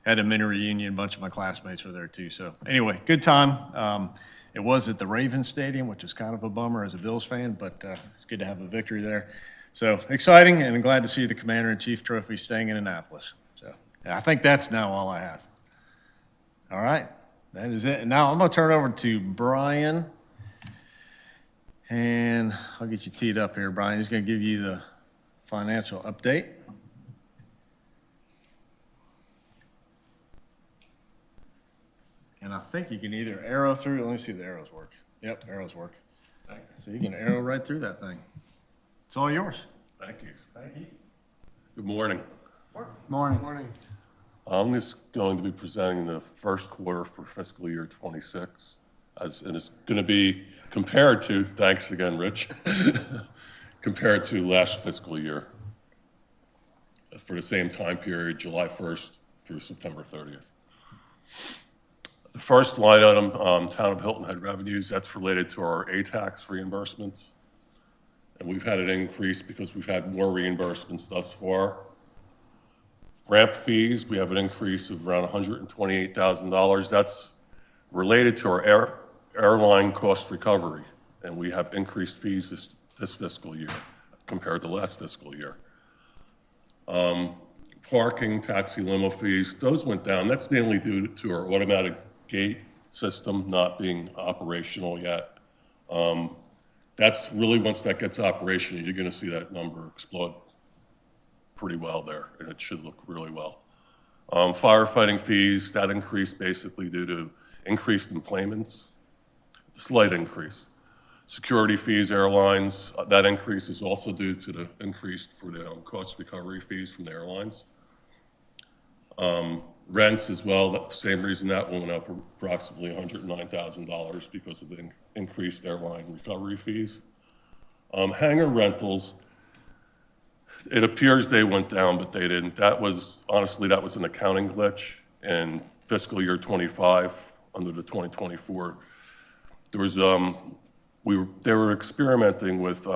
S4: had a mini reunion. A bunch of my classmates were there too. So anyway, good time. It was at the Ravens Stadium, which is kind of a bummer as a Bills fan, but it's good to have a victory there. So exciting, and glad to see the Commander-in-Chief Trophy staying in Annapolis. So I think that's now all I have. All right, that is it. And now I'm going to turn it over to Brian, and I'll get you teed up here, Brian. He's going to give you the financial update. And I think you can either arrow through. Let me see if the arrows work. Yep, arrows work. So you can arrow right through that thing. It's all yours.
S11: Thank you.
S4: Thank you.
S11: Good morning.
S7: Morning.
S12: Morning.
S3: I'm just going to be presenting the first quarter for fiscal year '26, and it's going to be compared to, thanks again, Rich, compared to last fiscal year for the same time period, July 1st through September 30th. The first line item, Town of Hilton Head revenues, that's related to our A-tax reimbursements. And we've had an increase because we've had more reimbursements thus far. Ramp fees, we have an increase of around $128,000. That's related to our airline cost recovery. And we have increased fees this fiscal year compared to last fiscal year. Parking, taxi limo fees, those went down. That's mainly due to our automatic gate system not being operational yet. That's really, once that gets operational, you're gonna see that number explode pretty well there, and it should look really well. Firefighting fees, that increased basically due to increased employments, slight increase. Security fees, airlines, that increase is also due to the increase for the cost recovery fees from the airlines. Rents as well, the same reason that went up approximately $109,000 because of the increased airline recovery fees. Hangar rentals, it appears they went down, but they didn't. That was, honestly, that was an accounting glitch in fiscal year '25 under the 2024. There was, they were experimenting with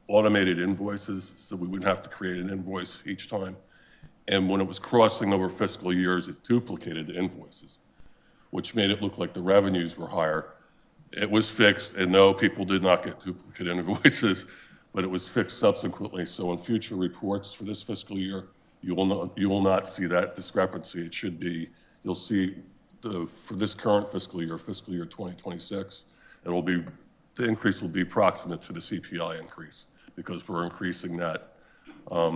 S3: automated invoices so we wouldn't have to create an invoice each time. And when it was crossing over fiscal years, it duplicated the invoices, which made it look like the revenues were higher. It was fixed, and no, people did not get duplicate invoices, but it was fixed subsequently. So in future reports for this fiscal year, you will not see that discrepancy. It should be, you'll see for this current fiscal year 2026, the increase will be proximate to the CPI increase because we're increasing that,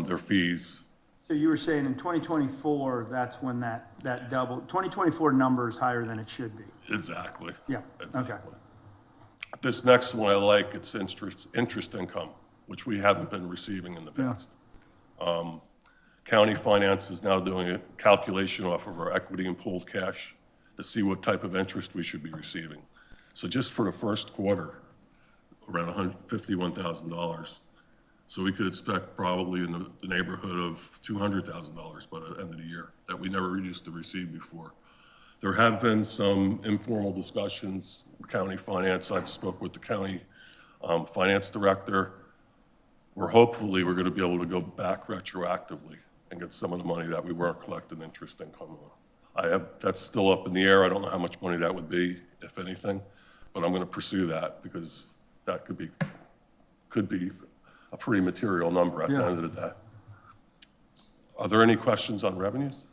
S3: their fees.
S7: So you were saying in 2024, that's when that double, 2024 number is higher than it should be?
S3: Exactly.
S7: Yeah,
S3: Exactly.
S7: okay.
S3: This next one I like, it's interest income, which we haven't been receiving in the past. County Finance is now doing a calculation off of our equity and pooled cash to see what type of interest we should be receiving. So just for the first quarter, around $151,000. So we could expect probably in the neighborhood of $200,000 by the end of the year that we never used to receive before. There have been some informal discussions with County Finance. I've spoke with the County Finance Director. Hopefully we're going to be able to go back retroactively and get some of the money that we weren't collecting interest income on. That's still up in the air. I don't know how much money that would be, if anything, but I'm going to pursue that because that could be a pretty material number at the end of the day. Are there any questions on revenues?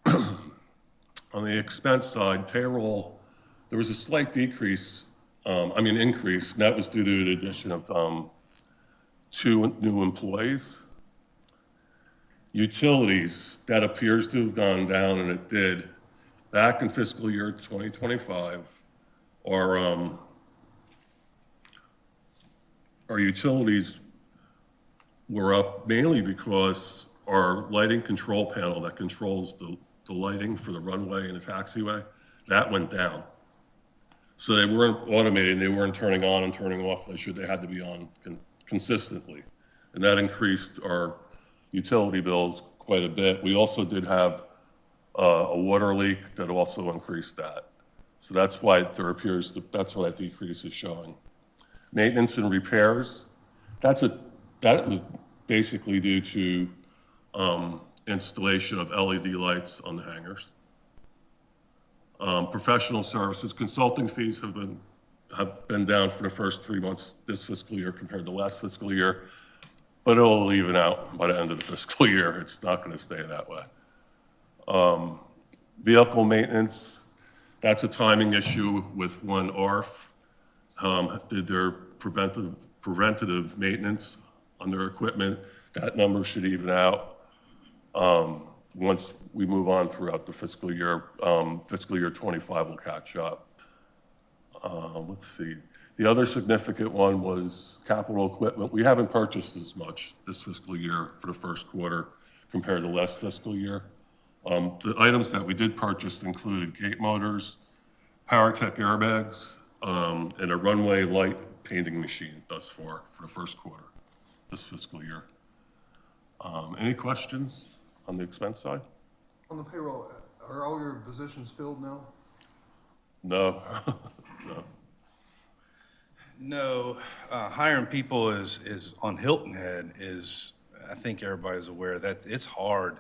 S3: Okay. On the expense side, payroll, there was a slight increase, and that was due to the addition of 2 new employees. Utilities, that appears to have gone down, and it did. Back in fiscal year 2025, our utilities were up mainly because our lighting control panel that controls the lighting for the runway and the taxiway, that went down. So they weren't automated, they weren't turning on and turning off. They had to be on consistently. And that increased our utility bills quite a bit. We also did have a water leak that also increased that. So that's why that's why that decrease is showing. Maintenance and repairs, that was basically due to installation of LED lights on the hangars. Professional services, consulting fees have been down for the first 3 months this fiscal year compared to last fiscal year, but it'll even out by the end of the fiscal year. It's not going to stay that way. Vehicle maintenance, that's a timing issue with when ARF did their preventative maintenance on their equipment. That number should even out once we move on throughout the fiscal year. Fiscal year '25 will catch up. Let's see. The other significant one was capital equipment. We haven't purchased as much this fiscal year for the first quarter compared to last fiscal year. The items that we did purchase included gate motors, PowerTech airbags, and a runway light painting machine thus far for the first quarter this fiscal year. Any questions on the expense side?
S9: On the payroll, are all your positions filled now?
S3: No, no.
S11: No, hiring people is on Hilton Head is, I think everybody's aware that it's hard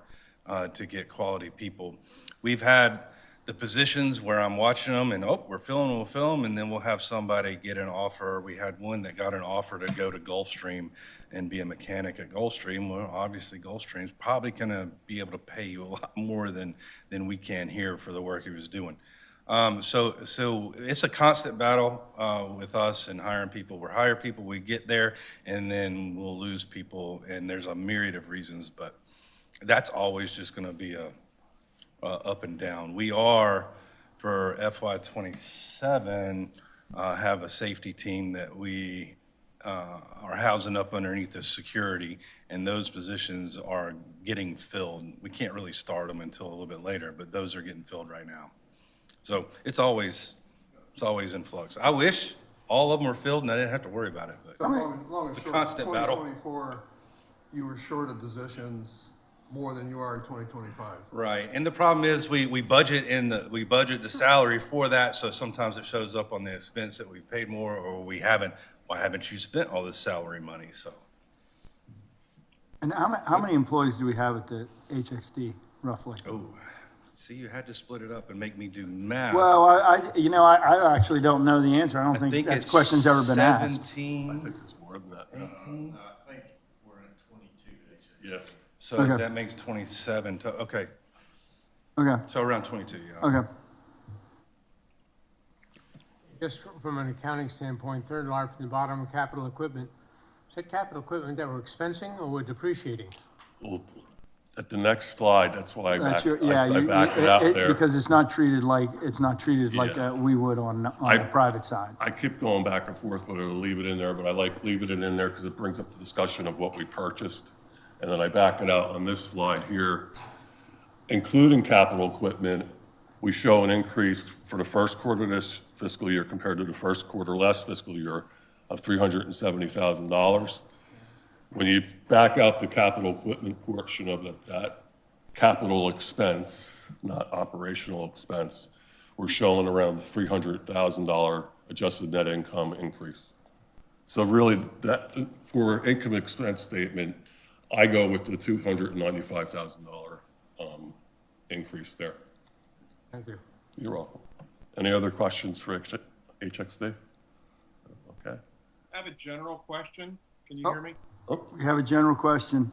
S11: to get quality people. We've had the positions where I'm watching them and, oh, we'll fill them, and then we'll have somebody get an offer. We had one that got an offer to go to Gulfstream and be a mechanic at Gulfstream. Well, obviously Gulfstream's probably gonna be able to pay you a lot more than we can here for the work he was doing. So it's a constant battle with us and hiring people. We hire people, we get there, and then we'll lose people, and there's a myriad of reasons, but that's always just gonna be a up and down. We are, for FY '27, have a safety team that we are housing up underneath the security, and those positions are getting filled. We can't really start them until a little bit later, but those are getting filled right now. So it's always in flux. I wish all of them were filled and I didn't have to worry about it, but
S9: Long and
S11: it's a
S9: short,
S11: constant battle.
S9: 2024, you were short of positions more than you are in 2025.
S11: Right, and the problem is we budget the salary for that, so sometimes it shows up on the expense that we paid more or we haven't. Why haven't you spent all this salary money? So.
S7: And how many employees do we have at the HXD, roughly?
S11: Oh, see, you had to split it up and make me do math.
S7: Well, I actually don't know the answer. I don't think that question's ever been asked.
S11: 17.
S3: I think it's more than that. Yeah.
S4: I think we're at 22.
S3: Yeah.
S11: So
S7: Okay.
S11: that makes 27, okay,
S7: Okay,
S11: so around 22, yeah.
S7: okay.
S12: Just from an accounting standpoint, third line from the bottom, capital equipment. Is that capital equipment that we're expensing or we're depreciating?
S3: Well, at the next slide, that's why I
S7: That's
S3: backed
S7: your, yeah,
S3: I backed it out there.
S7: because it's not treated like
S3: Yeah.
S7: we would on the private side.
S3: I keep going back and forth whether to leave it in there, but I like leaving it in there because it brings up the discussion of what we purchased. And then I back it out on this slide here. Including capital equipment, we show an increase for the first quarter of this fiscal year compared to the first quarter last fiscal year of $370,000. When you back out the capital equipment portion of that capital expense, not operational expense, we're showing around the $300,000 adjusted net income increase. So really, that for income expense statement, I go with the $295,000 increase there.
S12: Thank you.
S3: You're welcome. Any other questions for HXD? Okay.
S6: I have a general question. Can you hear me?
S7: We have a general question.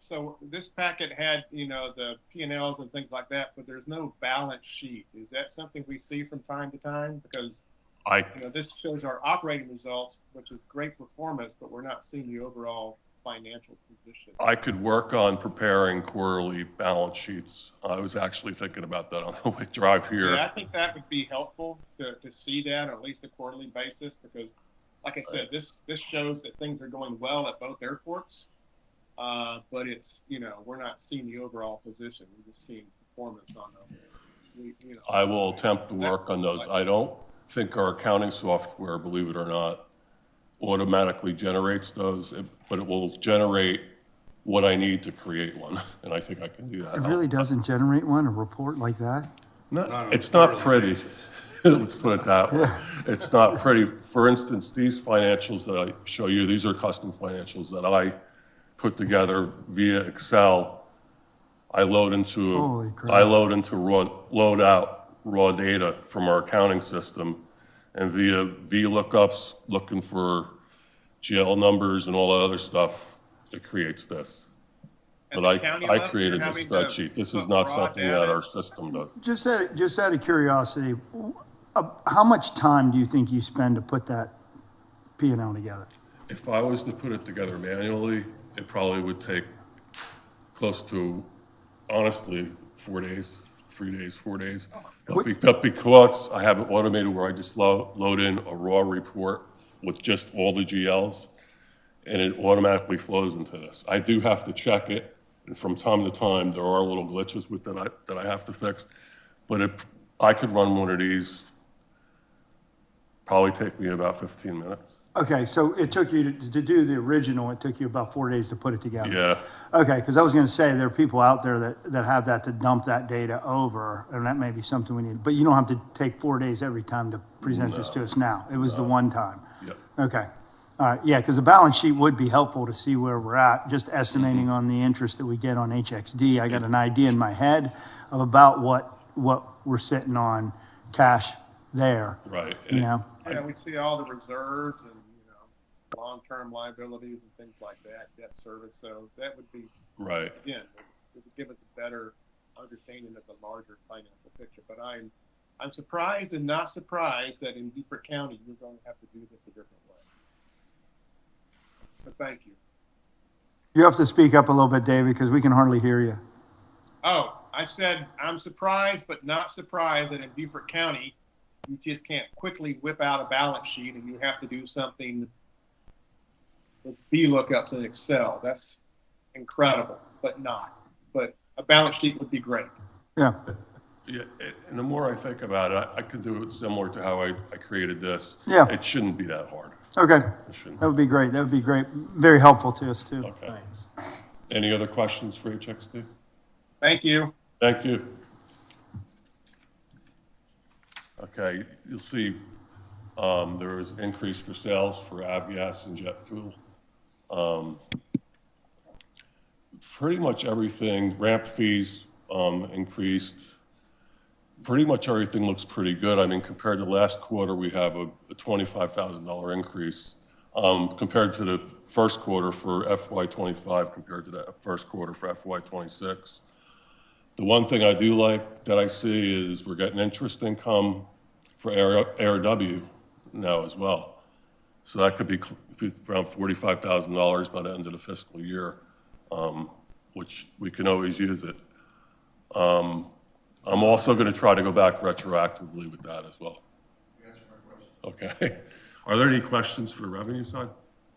S6: So this packet had, the P&Ls and things like that, but there's no balance sheet. Is that something we see from time to time? Because, this shows our operating results, which is great performance, but we're not seeing the overall financial position.
S3: I could work on preparing quarterly balance sheets. I was actually thinking about that on the way drive here.
S6: Yeah, I think that would be helpful to see that on at least a quarterly basis, because like I said, this shows that things are going well at both airports, but it's, we're not seeing the overall position. We're just seeing performance on them.
S3: I will attempt to work on those. I don't think our accounting software, believe it or not, automatically generates those, but it will generate what I need to create one, and I think I can do that.
S7: It really doesn't generate one, a report like that?
S3: No, it's not pretty. Let's put it that way. It's not pretty. For instance, these financials that I show you, these are custom financials that I put together via Excel. I load out raw data from our accounting system, and via VLOOKUPs, looking for GL numbers and all that other stuff, it creates this.
S6: At
S3: But
S6: the county
S3: I
S6: level,
S3: created
S6: you're
S3: this
S6: having to
S3: spreadsheet. This is
S6: put
S3: not
S6: raw
S3: something
S6: data?
S3: that our system does.
S7: Just out of curiosity, how much time do you think you spend to put that P&L together?
S3: If I was to put it together manually, it probably would take close to, honestly, 4 days. 3 days, 4 days. But because I have it automated where I just load in a raw report with just all the GLs, and it automatically flows into this. I do have to check it, and from time to time, there are little glitches with that I have to fix. But if I could run one of these, probably take me about 15 minutes.
S7: Okay, so it took you to do the original, it took you about 4 days to put it together?
S3: Yeah.
S7: Okay, because I was going to say, there are people out there that have that to dump that data over, and that may be something we need. But you don't have to take 4 days every time to present this to us now. It was the one time?
S3: Yep.
S7: Okay. All right, yeah, because the balance sheet would be helpful to see where we're at, just estimating on the interest that we get on HXD. I got an idea in my head of about what we're sitting on cash there.
S3: Right.
S7: You know?
S6: Yeah, we see all the reserves and, long-term liabilities and things like that, debt service. So that would be,
S3: right.
S6: Again, it would give us a better understanding of the larger financial picture. But I'm surprised and not surprised that in Beaufort County, you're going to have to do this a different way. But thank you.
S7: You have to speak up a little bit, David, because we can hardly hear you.
S6: Oh, I said I'm surprised, but not surprised that in Beaufort County, you just can't quickly whip out a balance sheet and you have to do something with VLOOKUPs in Excel. That's incredible, but not. But a balance sheet would be great.
S7: Yeah.
S3: Yeah, and the more I think about it, I could do it similar to how I created this.
S7: Yeah.
S3: It shouldn't be that hard.
S7: Okay,
S3: It shouldn't.
S7: that would be great. That would be great. Very helpful to us, too.
S3: Okay. Any other questions for HXD?
S6: Thank you.
S3: Thank you. Okay, you'll see there is increase for sales for Avias and jet fuel. Pretty much everything, ramp fees increased. Pretty much everything looks pretty good. I mean, compared to last quarter, we have a $25,000 increase compared to the first quarter for FY25 compared to the first quarter for FY26. The one thing I do like that I see is we're getting interest income for ARW now as well. So that could be around $45,000 by the end of the fiscal year, which we can always use it. I'm also going to try to go back retroactively with that as well. Okay. Are there any questions for the revenue side?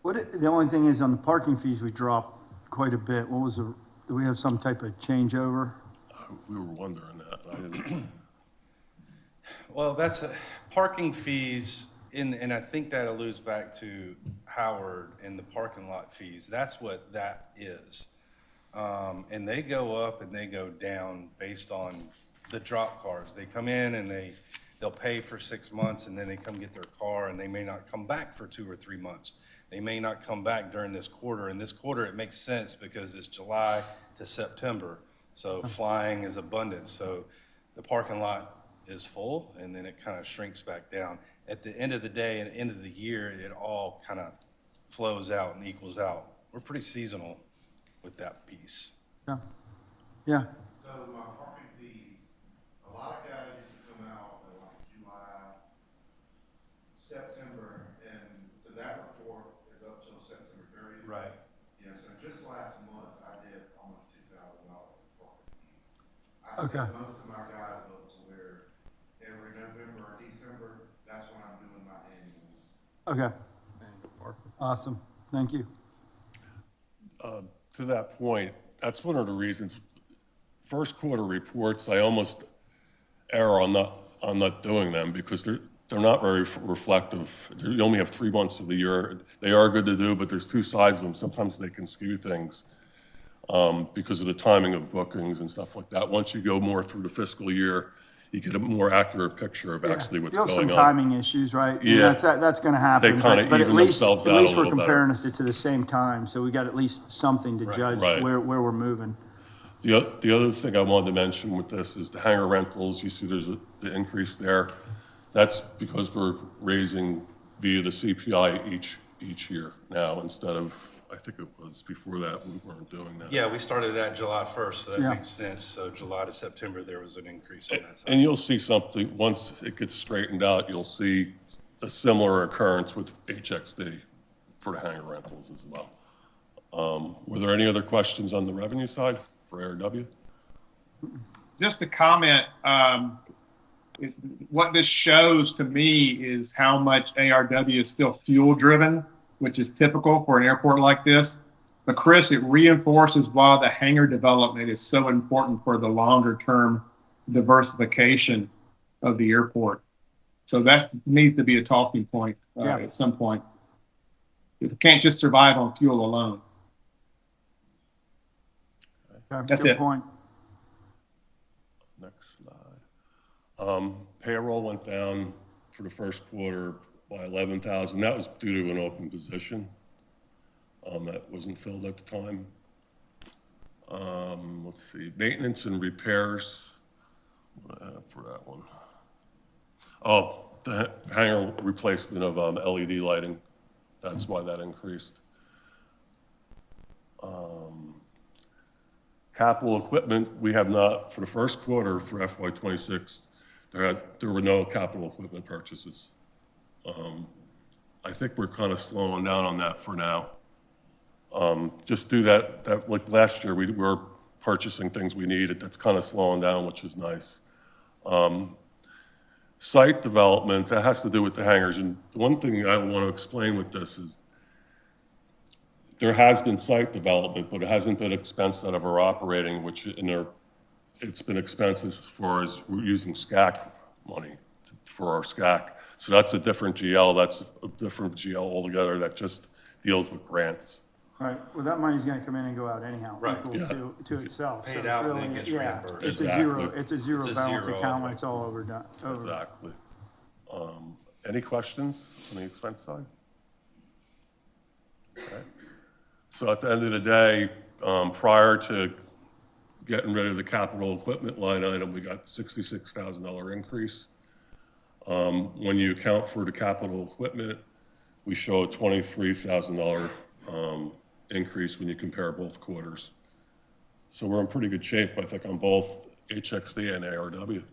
S7: The only thing is, on the parking fees, we dropped quite a bit. Do we have some type of changeover?
S3: We were wondering that. I didn't.
S11: Well, that's parking fees, and I think that alludes back to Howard and the parking lot fees. That's what that is. And they go up and they go down based on the drop cars. They come in and they'll pay for 6 months, and then they come get their car, and they may not come back for 2 or 3 months. They may not come back during this quarter. And this quarter, it makes sense because it's July to September. So flying is abundant. So the parking lot is full, and then it kind of shrinks back down. At the end of the day and end of the year, it all kind of flows out and equals out. We're pretty seasonal with that piece.
S7: Yeah. Yeah.
S5: So my parking fees, a lot of guys used to come out in like July, September, and so that report is up till September 30th.
S11: Right.
S5: Yeah, so just last month, I did almost $2,000 in parking fees. I
S7: Okay.
S5: set most of my guys up to where every November or December, that's when I'm doing my annuals.
S7: Okay. Awesome. Thank you.
S3: To that point, that's one of the reasons, first quarter reports, I almost err on not doing them because they're not very reflective. You only have 3 months of the year. They are good to do, but there's two sides of them. Sometimes they can skew things because of the timing of bookings and stuff like that. Once you go more through the fiscal year, you get a more accurate picture of actually what's going on.
S7: You have some timing issues, right?
S3: Yeah.
S7: That's going to happen.
S3: They kinda
S7: but
S3: even themselves out a
S7: we're
S3: little
S7: comparing it to the same time, so we got at least something to judge
S3: Right.
S7: where we're moving.
S3: The other thing I wanted to mention with this is the hangar rentals. You see there's the increase there. That's because we're raising via the CPI each year now instead of, I think it was before that, we weren't doing that.
S11: Yeah, we started that July 1st, so that
S7: Yeah.
S11: makes sense. So July to September, there was an increase on that side.
S3: And you'll see something, once it gets straightened out, you'll see a similar occurrence with HXD for the hangar rentals as well. Were there any other questions on the revenue side for ARW?
S6: just to comment, what this shows to me is how much ARW is still fuel driven, which is typical for an airport like this. But Chris, it reinforces why the hangar development is so important for the longer term diversification of the airport. So that needs to be a talking point at some point. It can't just survive on fuel alone. That's
S7: Good
S6: it.
S7: point.
S3: Next slide. Payroll went down for the first quarter by 11,000. That was due to an open position that wasn't filled at the time. Let's see, maintenance and repairs. What do I have for that one? Oh, the hangar replacement of LED lighting. That's why that increased. Capital equipment, we have not, for the first quarter for FY26, there were no capital equipment purchases. I think we're kind of slowing down on that for now. Just do that like last year, we were purchasing things we needed. That's kind of slowing down, which is nice. Site development, that has to do with the hangars. And the one thing I want to explain with this is there has been site development, but it hasn't been expensed out of our operating, which it's been expensed as far as we're using SCAC money for our SCAC. So that's a different GL. That's a different GL altogether that just deals with grants.
S7: Right, well, that money's gonna come in and go out anyhow,
S11: Right.
S7: equal to itself. So
S11: Paid
S7: it's
S11: out and
S7: really,
S11: then gets
S7: yeah,
S11: reimbursed.
S7: it's a zero
S11: It's a
S7: balance
S11: zero
S7: account when
S11: anyway.
S7: it's all over.
S3: Exactly. Any questions on the expense side? Okay. So at the end of the day, prior to getting rid of the capital equipment line item, we got $66,000 increase. When you account for the capital equipment, we show a $23,000 increase when you compare both quarters. So we're in pretty good shape, I think, on both HXD and ARW.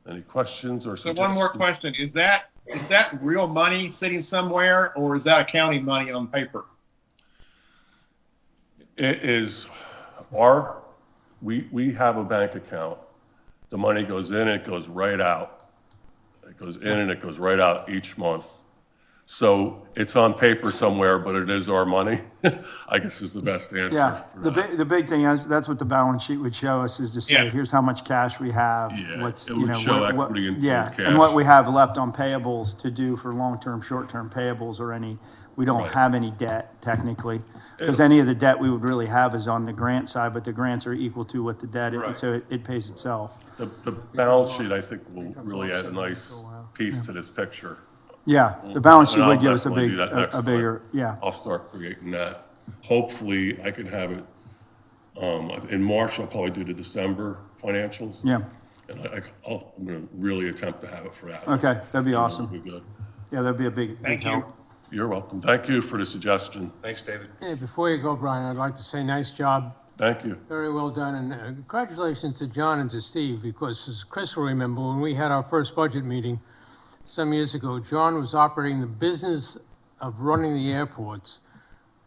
S3: Any questions or
S6: So
S3: suggestions?
S6: one more question. Is that real money sitting somewhere, or is that accounting money on paper?
S3: It is we have a bank account. The money goes in, it goes right out. It goes in and it goes right out each month. So it's on paper somewhere, but it is our money, I guess is the best answer.
S7: Yeah,
S3: for that.
S7: the big thing is, that's what the balance sheet would show us, is to say,
S6: Yeah.
S7: here's how much cash we have.
S3: Yeah,
S7: what's,
S3: it
S7: you
S3: would
S7: know,
S3: show
S7: what-
S3: equity and
S7: yeah,
S3: cash.
S7: and what we have left on payables to do for long-term, short-term payables or any, we don't
S3: Right.
S7: have any debt technically. Because any of the debt we would really have is on the grant side, but the grants are equal to what the debt is,
S3: Right.
S7: so it pays itself.
S3: The balance sheet, I think, will really add a nice piece to this picture.
S7: Yeah, the balance sheet
S3: And I'll
S7: would give us
S3: definitely do that next
S7: a bigger, yeah.
S3: I'll start creating that. Hopefully, I can have it, in March, I'll probably do the December financials.
S7: Yeah,
S3: And I'm gonna really attempt to have it for that.
S7: okay, that'd be awesome.
S3: It'll be good.
S7: Yeah, that'd be a big
S6: Thank you.
S7: help.
S3: You're welcome. Thank you for the suggestion.
S11: Thanks, David.
S12: Hey, before you go, Brian, I'd like to say nice job,
S3: Thank you.
S12: very well done, and congratulations to John and to Steve, because as Chris will remember, when we had our first budget meeting some years ago, John was operating the business of running the airports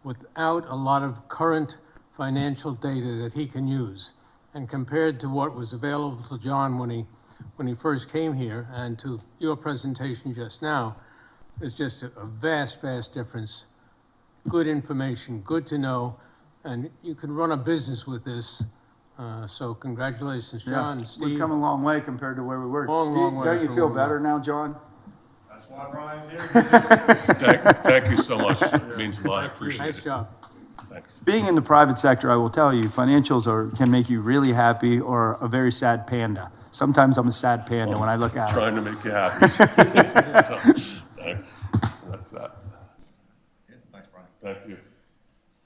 S12: without a lot of current financial data that he can use. And compared to what was available to John when he first came here, and to your presentation just now, there's just a vast, vast difference. Good information, good to know, and you can run a business with this. So congratulations,
S7: Yeah,
S12: John and Steve.
S7: we've come a long way compared to where we were.
S12: Long way
S7: Don't you
S12: from
S7: feel
S12: where we
S7: better
S12: were.
S7: now, John?
S5: That's why Brian's here.
S3: Thank you so much. It means a lot. I appreciate
S12: Nice
S3: it.
S12: job.
S3: Thanks.
S7: Being in the private sector, I will tell you, financials can make you really happy or a very sad panda. Sometimes I'm a sad panda when I look at it.
S3: Trying to make you happy. Thanks. That's that.
S4: Thanks, Brian.
S3: Thank you.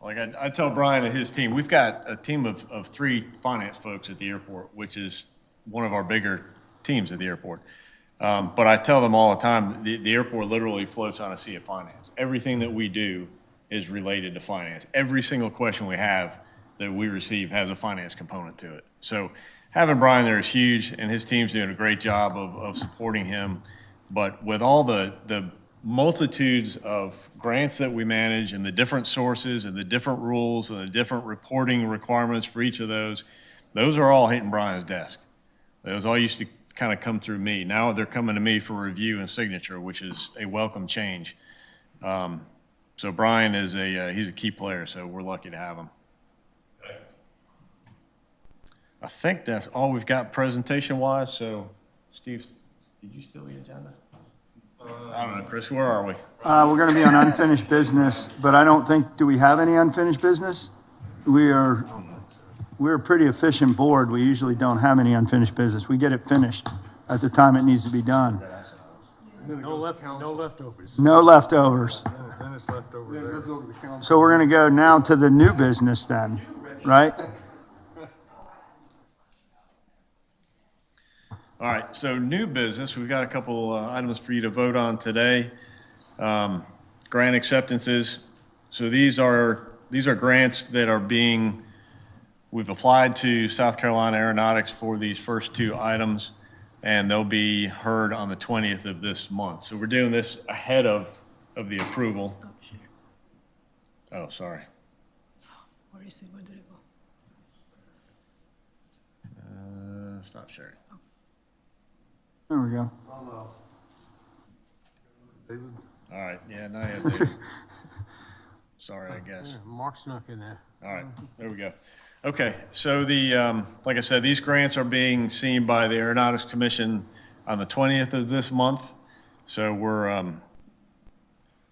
S4: Like I tell Brian and his team, we've got a team of 3 finance folks at the airport, which is one of our bigger teams at the airport. But I tell them all the time, the airport literally floats on a sea of finance. Everything that we do is related to finance. Every single question we have that we receive has a finance component to it. So having Brian there is huge, and his team's doing a great job of supporting him. But with all the multitudes of grants that we manage and the different sources and the different rules and the different reporting requirements for each of those, Those are all hitting Brian's desk. Those all used to kind of come through me. Now they're coming to me for review and signature, which is a welcome change. So Brian is he's a key player, so we're lucky to have him. I think that's all we've got presentation-wise, so Steve, did you steal the agenda? I don't know, Chris, where are we?
S7: We're going to be on unfinished business, but I don't think, do we have any unfinished business? We're a pretty efficient board. We usually don't have any unfinished business. We get it finished at the time it needs to be done.
S12: No leftovers.
S7: No leftovers.
S12: Then it's left over there.
S7: So we're going to go now to the new business then, right?
S4: All right, so new business, we've got a couple items for you to vote on today. Grant acceptances. So these are grants that are we've applied to South Carolina Aeronautics for these first two items, and they'll be heard on the 20th of this month. So we're doing this ahead of the approval.
S2: Stop share.
S4: Oh, sorry.
S2: Where is it? Where did it go?
S4: Stop sharing.
S7: There we go.
S4: All right, yeah, now you have to. Sorry, I guess.
S12: Mark snuck in there.
S4: All right, there we go. Okay, so like I said, these grants are being seen by the Aeronautics Commission on the 20th of this month. So we're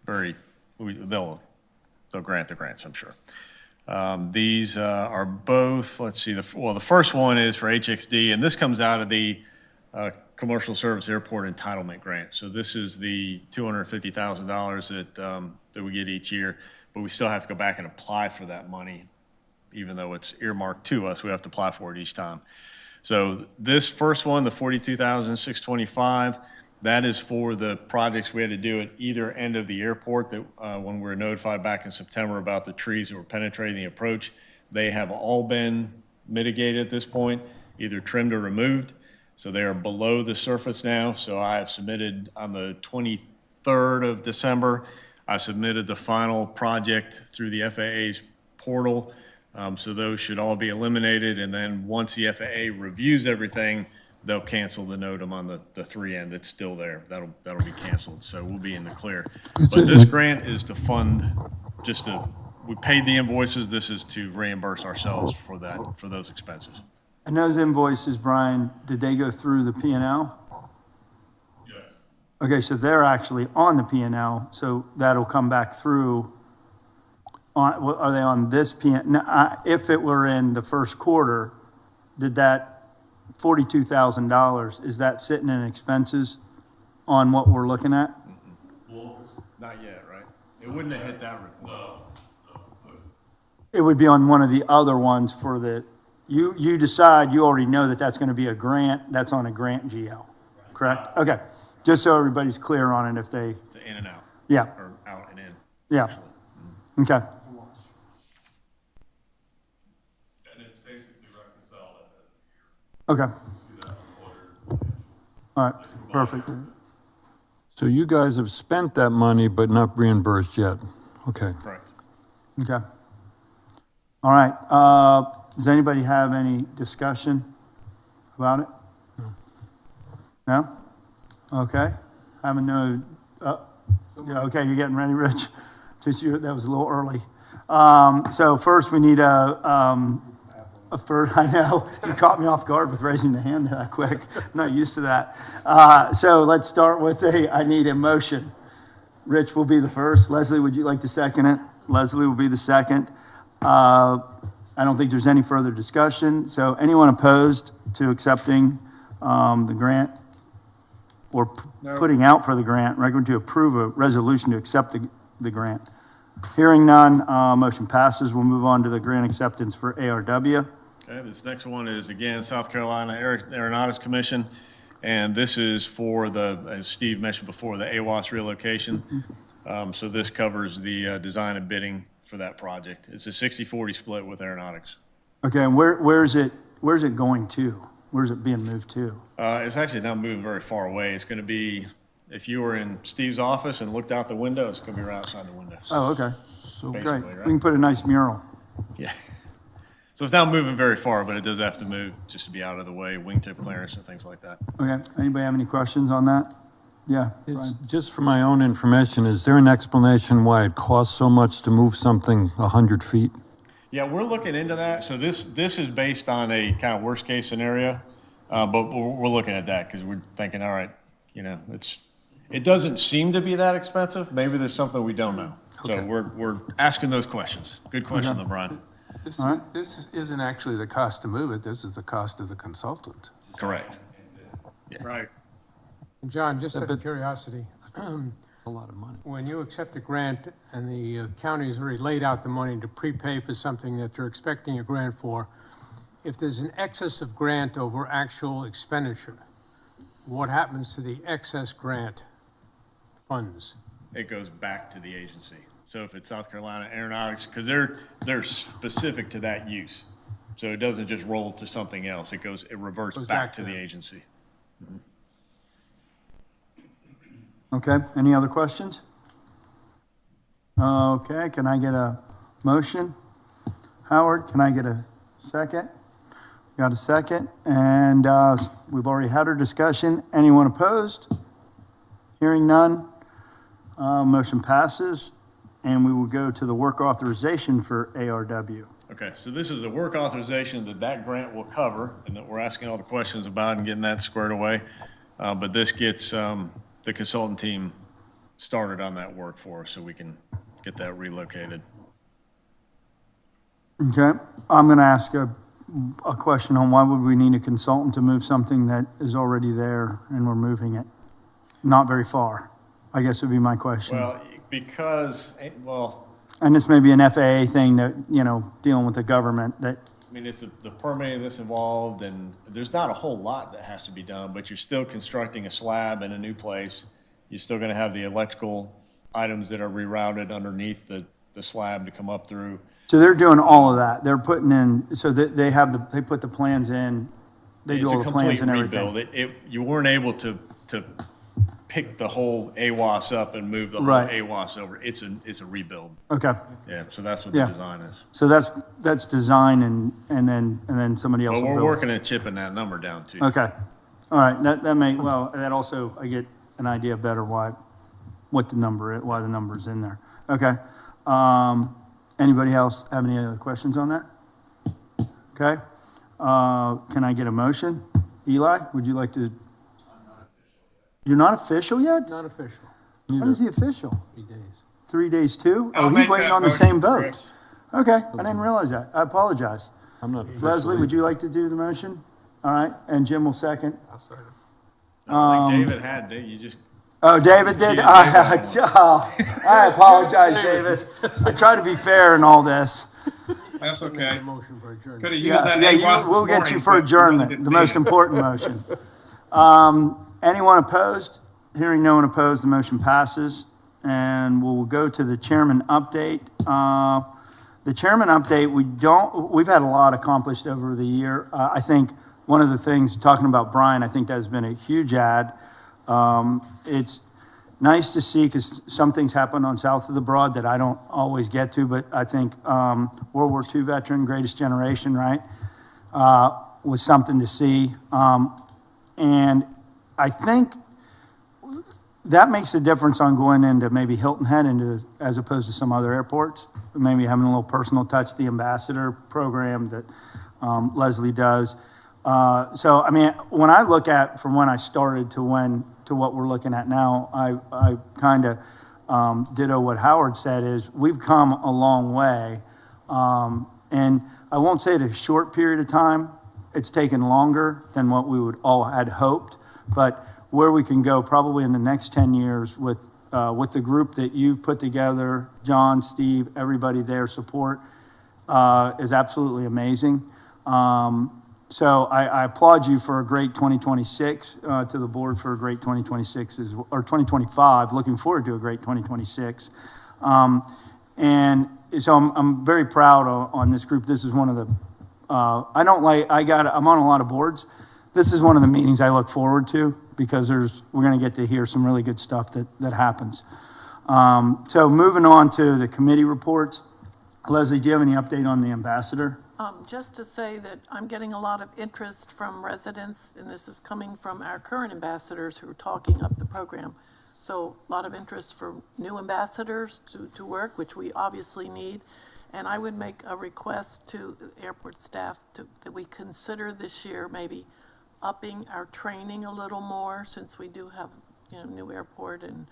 S4: they'll grant the grants, I'm sure. These are both, let's see, the first one is for HXD, and this comes out of the Commercial Service Airport Entitlement Grant. So this is the $250,000 that we get each year, but we still have to go back and apply for that money. Even though it's earmarked to us, we have to apply for it each time. So this first one, the $42,625, that is for the projects we had to do at either end of the airport that when we were notified back in September about the trees that were penetrating the approach. They have all been mitigated at this point, either trimmed or removed. So they are below the surface now. So I have submitted on the 23rd of December, I submitted the final project through the FAA's portal. So those should all be eliminated, and then once the FAA reviews everything, they'll cancel the NOTAM on the 3 end that's still there. That'll be canceled, so we'll be in the clear. But this grant is to fund, we paid the invoices, this is to reimburse ourselves for those expenses.
S7: And those invoices, Brian, did they go through the P&L?
S3: Yes.
S7: Okay, so they're actually on the P&L, so that'll come back through. Are they on this P&L? If it were in the first quarter, did that $42,000, is that sitting in expenses on what we're looking at?
S4: Not yet, right? It wouldn't have hit that report.
S7: It would be on one of the other ones for the, you decide, you already know that that's going to be a grant, that's on a grant GL, correct? Okay, just so everybody's clear on it if they,
S4: It's in and out.
S7: yeah,
S4: Or out and in.
S7: yeah, okay.
S3: And it's basically reconciled at the end of the year.
S7: Okay,
S3: See that in order.
S7: all right, perfect.
S9: So you guys have spent that money but not reimbursed yet? Okay.
S4: Correct.
S7: Okay. All right, does anybody have any discussion about it? No? Okay, having no, yeah, okay, you're getting ready, Rich? That was a little early. So first we need I know, you caught me off guard with raising the hand that quick. I'm not used to that. So let's start with I need a motion. Rich will be the first. Leslie, would you like to second it? Leslie will be the second. I don't think there's any further discussion. So anyone opposed to accepting the grant or putting out for the grant, recommend to approve a resolution to accept the grant? Hearing none, motion passes. We'll move on to the grant acceptance for ARW.
S4: Okay, this next one is, again, South Carolina Aeronautics Commission, and this is for as Steve mentioned before, the AWAS relocation. So this covers the design and bidding for that project. It's a 60-40 split with aeronautics.
S7: Okay, and where's it going to? Where's it being moved to?
S4: It's actually not moving very far away. It's going to be, if you were in Steve's office and looked out the window, it's going to be right outside the window.
S7: Oh, okay.
S9: So
S7: Great.
S4: Basically,
S7: We
S4: right?
S7: can put a nice mural.
S4: Yeah. So it's not moving very far, but it does have to move just to be out of the way, wingtip clearance and things like that.
S7: Okay, anybody have any questions on that? Yeah, Brian.
S9: Just for my own information, is there an explanation why it costs so much to move something 100 feet?
S4: Yeah, we're looking into that. So this is based on a kind of worst case scenario, but we're looking at that because we're thinking, all right, it doesn't seem to be that expensive. Maybe there's something we don't know. So we're asking those questions. Good question, LeBron.
S13: This isn't actually the cost to move it, this is the cost of the consultant.
S4: Correct.
S6: Right.
S12: John, just out of curiosity,
S9: A lot of money.
S12: when you accept a grant and the county has already laid out the money to prepay for something that you're expecting a grant for, if there's an excess of grant over actual expenditure, what happens to the excess grant funds?
S4: It goes back to the agency. So if it's South Carolina Aeronautics, because they're specific to that use. So it doesn't just roll to something else. It reverts
S12: Goes
S4: back
S12: back
S4: to
S12: to
S4: the
S12: them.
S4: agency.
S7: Okay, any other questions? Okay, can I get a motion? Howard, can I get a second? Got a second, and we've already had our discussion. Anyone opposed? Hearing none, motion passes, and we will go to the work authorization for ARW.
S4: Okay, so this is a work authorization that grant will cover, and that we're asking all the questions about and getting that squared away. But this gets the consultant team started on that work for us, so we can get that relocated.
S7: Okay, I'm going to ask a question on why would we need a consultant to move something that is already there and we're moving it? Not very far, I guess would be my question.
S4: Well, because,
S7: And this may be an FAA thing that, dealing with the government that,
S4: I mean, it's the permitting that's involved, and there's not a whole lot that has to be done, but you're still constructing a slab in a new place. You're still going to have the electrical items that are rerouted underneath the slab to come up through.
S7: so they're doing all of that. They're putting in, so they put the plans in, they do all the plans and everything.
S4: It's a complete rebuild. You weren't able to pick the whole AWAS up and move the whole
S7: Right.
S4: AWAS over. It's a rebuild.
S7: Okay,
S4: Yeah, so that's what
S7: Yeah.
S4: the design is.
S7: so that's design and then somebody else
S4: But
S7: will
S4: we're
S7: build.
S4: working at chipping that number down too.
S7: Okay, all right, that also, I get an idea better why the number is in there. Okay, anybody else have any other questions on that? Okay, can I get a motion? Eli, would you like to? You're not official yet?
S12: Not official,
S7: When is he official?
S12: 3 days.
S7: 3 days too?
S6: I'll
S7: Oh, he's
S6: make
S7: waiting
S6: that
S7: on the
S6: motion,
S7: same vote.
S6: Chris.
S7: Okay, I didn't realize that. I apologize.
S9: I'm not
S7: Leslie, would you like to do the motion? All right, and Jim will second.
S13: I'll say it.
S4: I think David had, you just,
S7: Oh, David did? I apologize, David. I try to be fair in all this.
S6: That's okay.
S12: Motion for adjournment.
S6: Could have used that
S7: Yeah,
S6: AWAS this
S7: we'll get
S6: morning,
S7: you for
S6: but we
S7: adjournment,
S6: didn't
S7: the
S6: do
S7: most
S6: it.
S7: important motion. Anyone opposed? Hearing no one opposed, the motion passes. And we'll go to the chairman update. The chairman update, we've had a lot accomplished over the year. I think one of the things, talking about Brian, I think that has been a huge add. It's nice to see, because some things happen on South of the Broad that I don't always get to, but I think World War II veteran, greatest generation, right, was something to see. And I think that makes a difference on going into maybe Hilton Head as opposed to some other airports. Maybe having a little personal touch, the ambassador program that Leslie does. So, I mean, when I look at from when I started to what we're looking at now, I kind of ditto what Howard said is we've come a long way. And I won't say it a short period of time. It's taken longer than what we would all had hoped, but where we can go probably in the next 10 years with the group that you've put together, John, Steve, everybody there, support, is absolutely amazing. So I applaud you for a great 2026, to the board for a great 2026, or 2025, looking forward to a great 2026. And so I'm very proud on this group. This is one of the, I'm on a lot of boards. This is one of the meetings I look forward to because we're going to get to hear some really good stuff that happens. So moving on to the committee reports. Leslie, do you have any update on the ambassador?
S8: Just to say that I'm getting a lot of interest from residents, and this is coming from our current ambassadors who are talking up the program. So a lot of interest for new ambassadors to work, which we obviously need. And I would make a request to the airport staff that we consider this year maybe upping our training a little more, since we do have, new airport and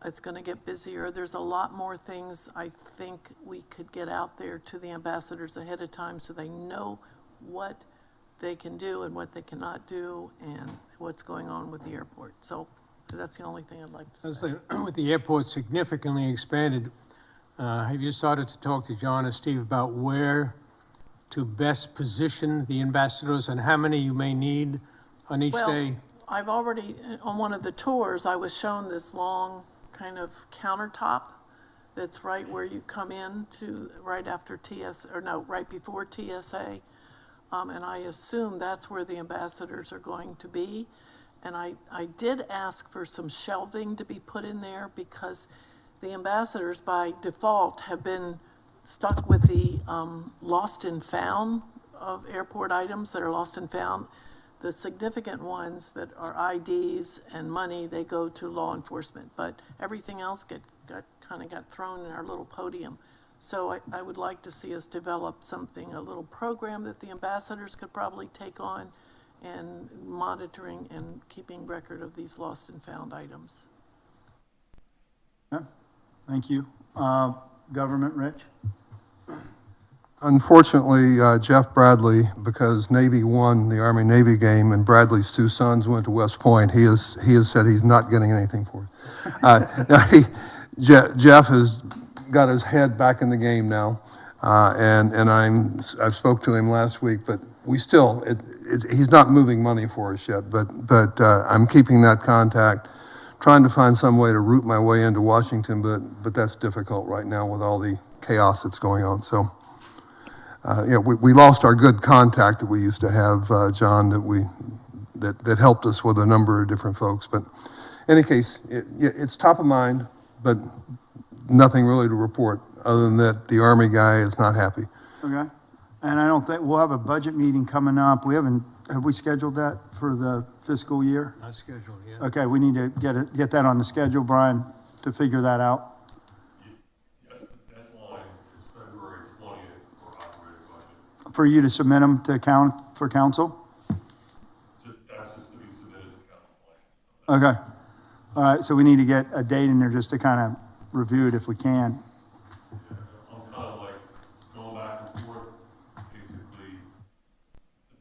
S8: it's going to get busier. There's a lot more things I think we could get out there to the ambassadors ahead of time so they know what they can do and what they cannot do and what's going on with the airport. So that's the only thing I'd like to say.
S12: With the airport significantly expanded, have you started to talk to John and Steve about where to best position the ambassadors and how many you may need on each day?
S8: I've already, on one of the tours, I was shown this long kind of countertop that's right where you come in to, right after right before TSA. And I assume that's where the ambassadors are going to be. And I did ask for some shelving to be put in there because the ambassadors by default have been stuck with the lost and found of airport items that are lost and found. The significant ones that are IDs and money, they go to law enforcement, but everything else got thrown in our little podium. So I would like to see us develop something, a little program that the ambassadors could probably take on and monitoring and keeping record of these lost and found items.
S7: Yeah, thank you. Government, Rich?
S14: Unfortunately, Jeff Bradley, because Navy won the Army-Navy game and Bradley's two sons went to West Point, he has said he's not getting anything for it. Jeff has got his head back in the game now, and I've spoke to him last week, but we still, he's not moving money for us yet, but I'm keeping that contact, trying to find some way to route my way into Washington, but that's difficult right now with all the chaos that's going on, so. We lost our good contact that we used to have, John, that helped us with a number of different folks. But in any case, it's top of mind, but nothing really to report other than that the Army guy is not happy.
S7: Okay. And I don't think, we'll have a budget meeting coming up. Have we scheduled that for the fiscal year?
S12: Not scheduled yet.
S7: Okay, we need to get that on the schedule, Brian, to figure that out. For you to submit them to for council?
S3: That's just to be submitted to council.
S7: Okay. All right, so we need to get a date in there just to kind of review it if we can.
S3: I'm kind of like going back and forth, basically,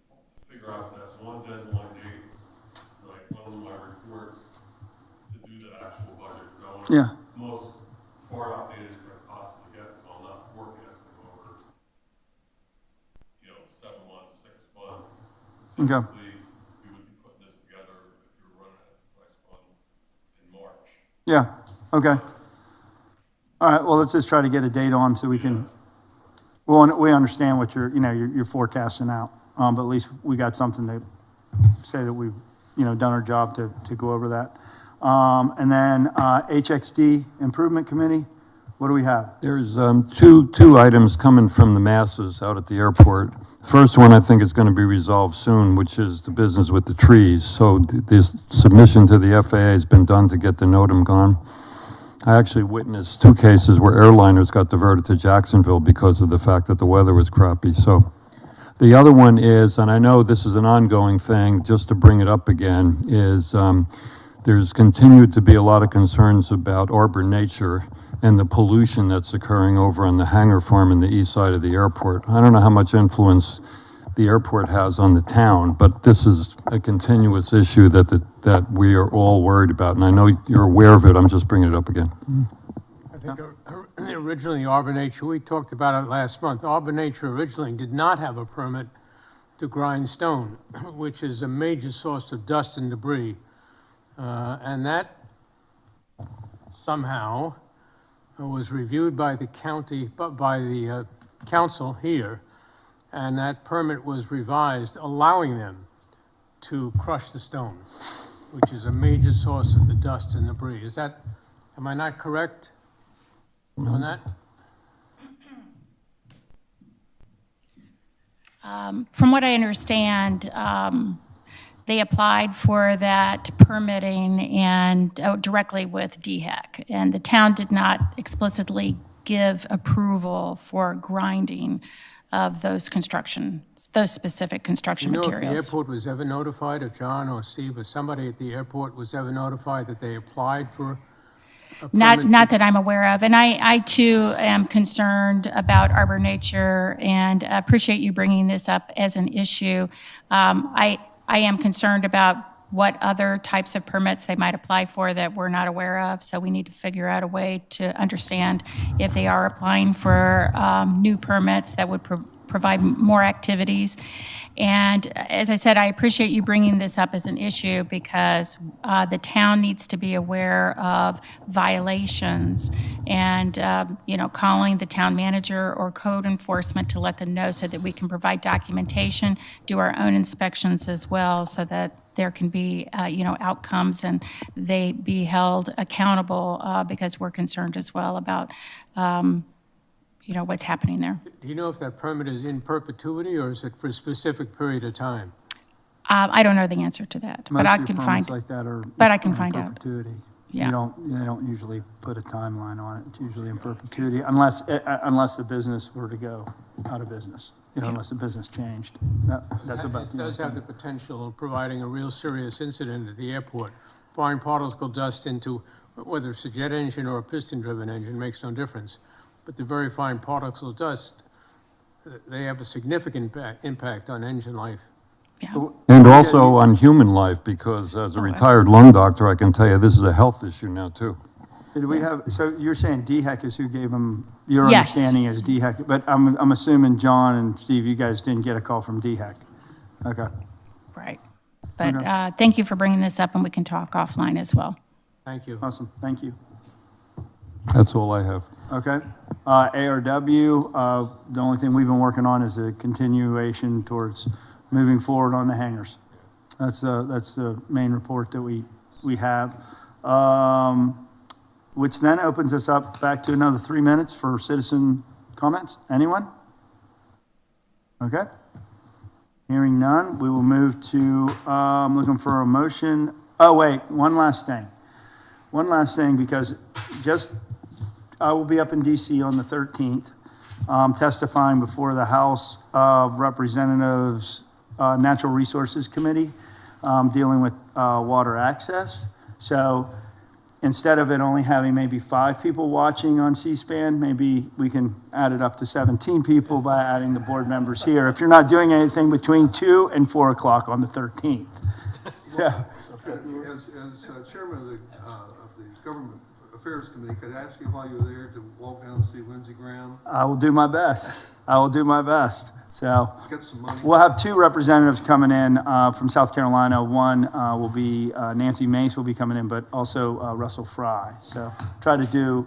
S3: to figure out that one deadline date, like one of my reports, to do the actual budget. Because I want
S7: Yeah.
S3: the most far outdated as I possibly get, so I'm not forecasting over 7 months, 6 months.
S7: Okay.
S3: Typically, we would be putting this together if you were running an enterprise fund in March.
S7: Yeah, okay. All right, well, let's just try to get a date on so we can, well, we understand what you're forecasting out, but at least we got something to say that we've, done our job to go over that. And then HXD Improvement Committee, what do we have?
S9: There's two items coming from the masses out at the airport. First one I think is going to be resolved soon, which is the business with the trees. So this submission to the FAA has been done to get the NOTAM gone. I actually witnessed 2 cases where airliners got diverted to Jacksonville because of the fact that the weather was crappy. So the other one is, and I know this is an ongoing thing, just to bring it up again, is there's continued to be a lot of concerns about arbor nature and the pollution that's occurring over on the hangar farm in the east side of the airport. I don't know how much influence the airport has on the town, but this is a continuous issue that we are all worried about, and I know you're aware of it. I'm just bringing it up again.
S12: I think originally Arbor Nature, we talked about it last month. Arbor Nature originally did not have a permit to grind stone, which is a major source of dust and debris. And that somehow was reviewed by the county, by the council here, and that permit was revised, allowing them to crush the stone, which is a major source of the dust and debris. Am I not correct on that?
S15: From what I understand, they applied for that permitting and directly with DHEC, and the town did not explicitly give approval for grinding of those specific construction
S12: You know if the
S15: materials.
S12: airport was ever notified, or John or Steve or somebody at the airport was ever notified that they applied for a permit?
S15: Not that I'm aware of, and I too am concerned about Arbor Nature and appreciate you bringing this up as an issue. I am concerned about what other types of permits they might apply for that we're not aware of, so we need to figure out a way to understand if they are applying for new permits that would provide more activities. And as I said, I appreciate you bringing this up as an issue because the town needs to be aware of violations and, calling the town manager or code enforcement to let them know so that we can provide documentation, do our own inspections as well so that there can be, outcomes and they be held accountable because we're concerned as well about, what's happening there.
S12: Do you know if that permit is in perpetuity, or is it for a specific period of time?
S15: I don't know the answer to that, but I can find.
S7: Like that are
S15: But I can
S7: in
S15: find out.
S7: perpetuity.
S15: Yeah.
S7: They don't usually put a timeline on it. It's usually in perpetuity, unless the business were to go out of business, unless the business changed. That's about
S12: It
S7: the
S12: does
S7: only
S12: have
S7: thing.
S12: the potential of providing a real serious incident at the airport. Foreign particle dust into, whether it's a jet engine or a piston-driven engine, makes no difference. But the very fine particles of dust, they have a significant impact on engine life.
S9: And also on human life, because as a retired lung doctor, I can tell you this is a health issue now, too.
S7: Did we have, so you're saying DHEC is who gave them, your
S15: Yes.
S7: understanding is DHEC, but I'm assuming John and Steve, you guys didn't get a call from DHEC? Okay.
S15: Right. But thank you for bringing this up, and we can talk offline as well.
S12: Thank you.
S7: Awesome, thank you.
S9: That's all I have.
S7: Okay. ARW, the only thing we've been working on is a continuation towards moving forward on the hangars. That's the main report that we have. Which then opens us up back to another 3 minutes for citizen comments. Anyone? Okay. Hearing none, we will move to, looking for a motion. Oh, wait, one last thing. One last thing, because I will be up in DC on the 13th, testifying before the House of Representatives Natural Resources Committee, dealing with water access. So instead of it only having maybe 5 people watching on C-SPAN, maybe we can add it up to 17 people by adding the board members here, if you're not doing anything between 2 and 4 o'clock on the 13th. So,
S14: As chairman of the Government Affairs Committee, could I ask you while you're there to walk down and see Lindsey Graham?
S7: I will do my best. I will do my best. So
S14: Get some money.
S7: we'll have 2 representatives coming in from South Carolina. One will be Nancy Mace will be coming in, but also Russell Fry. So try to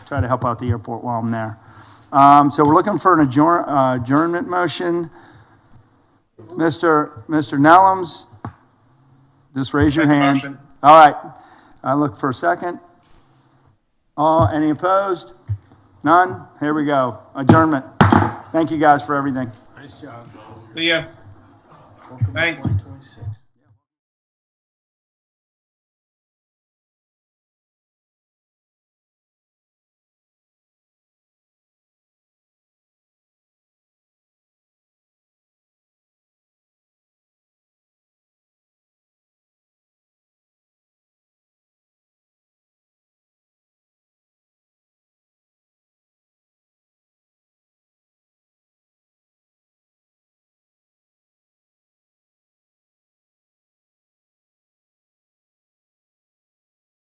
S7: help out the airport while I'm there. So we're looking for an adjournment motion. Mr. Nellums, just raise your hand.
S6: Motion.
S7: All right. I look for a second. Any opposed? None? Here we go. Adjournment. Thank you guys for everything.
S12: Nice job.
S6: See ya. Thanks.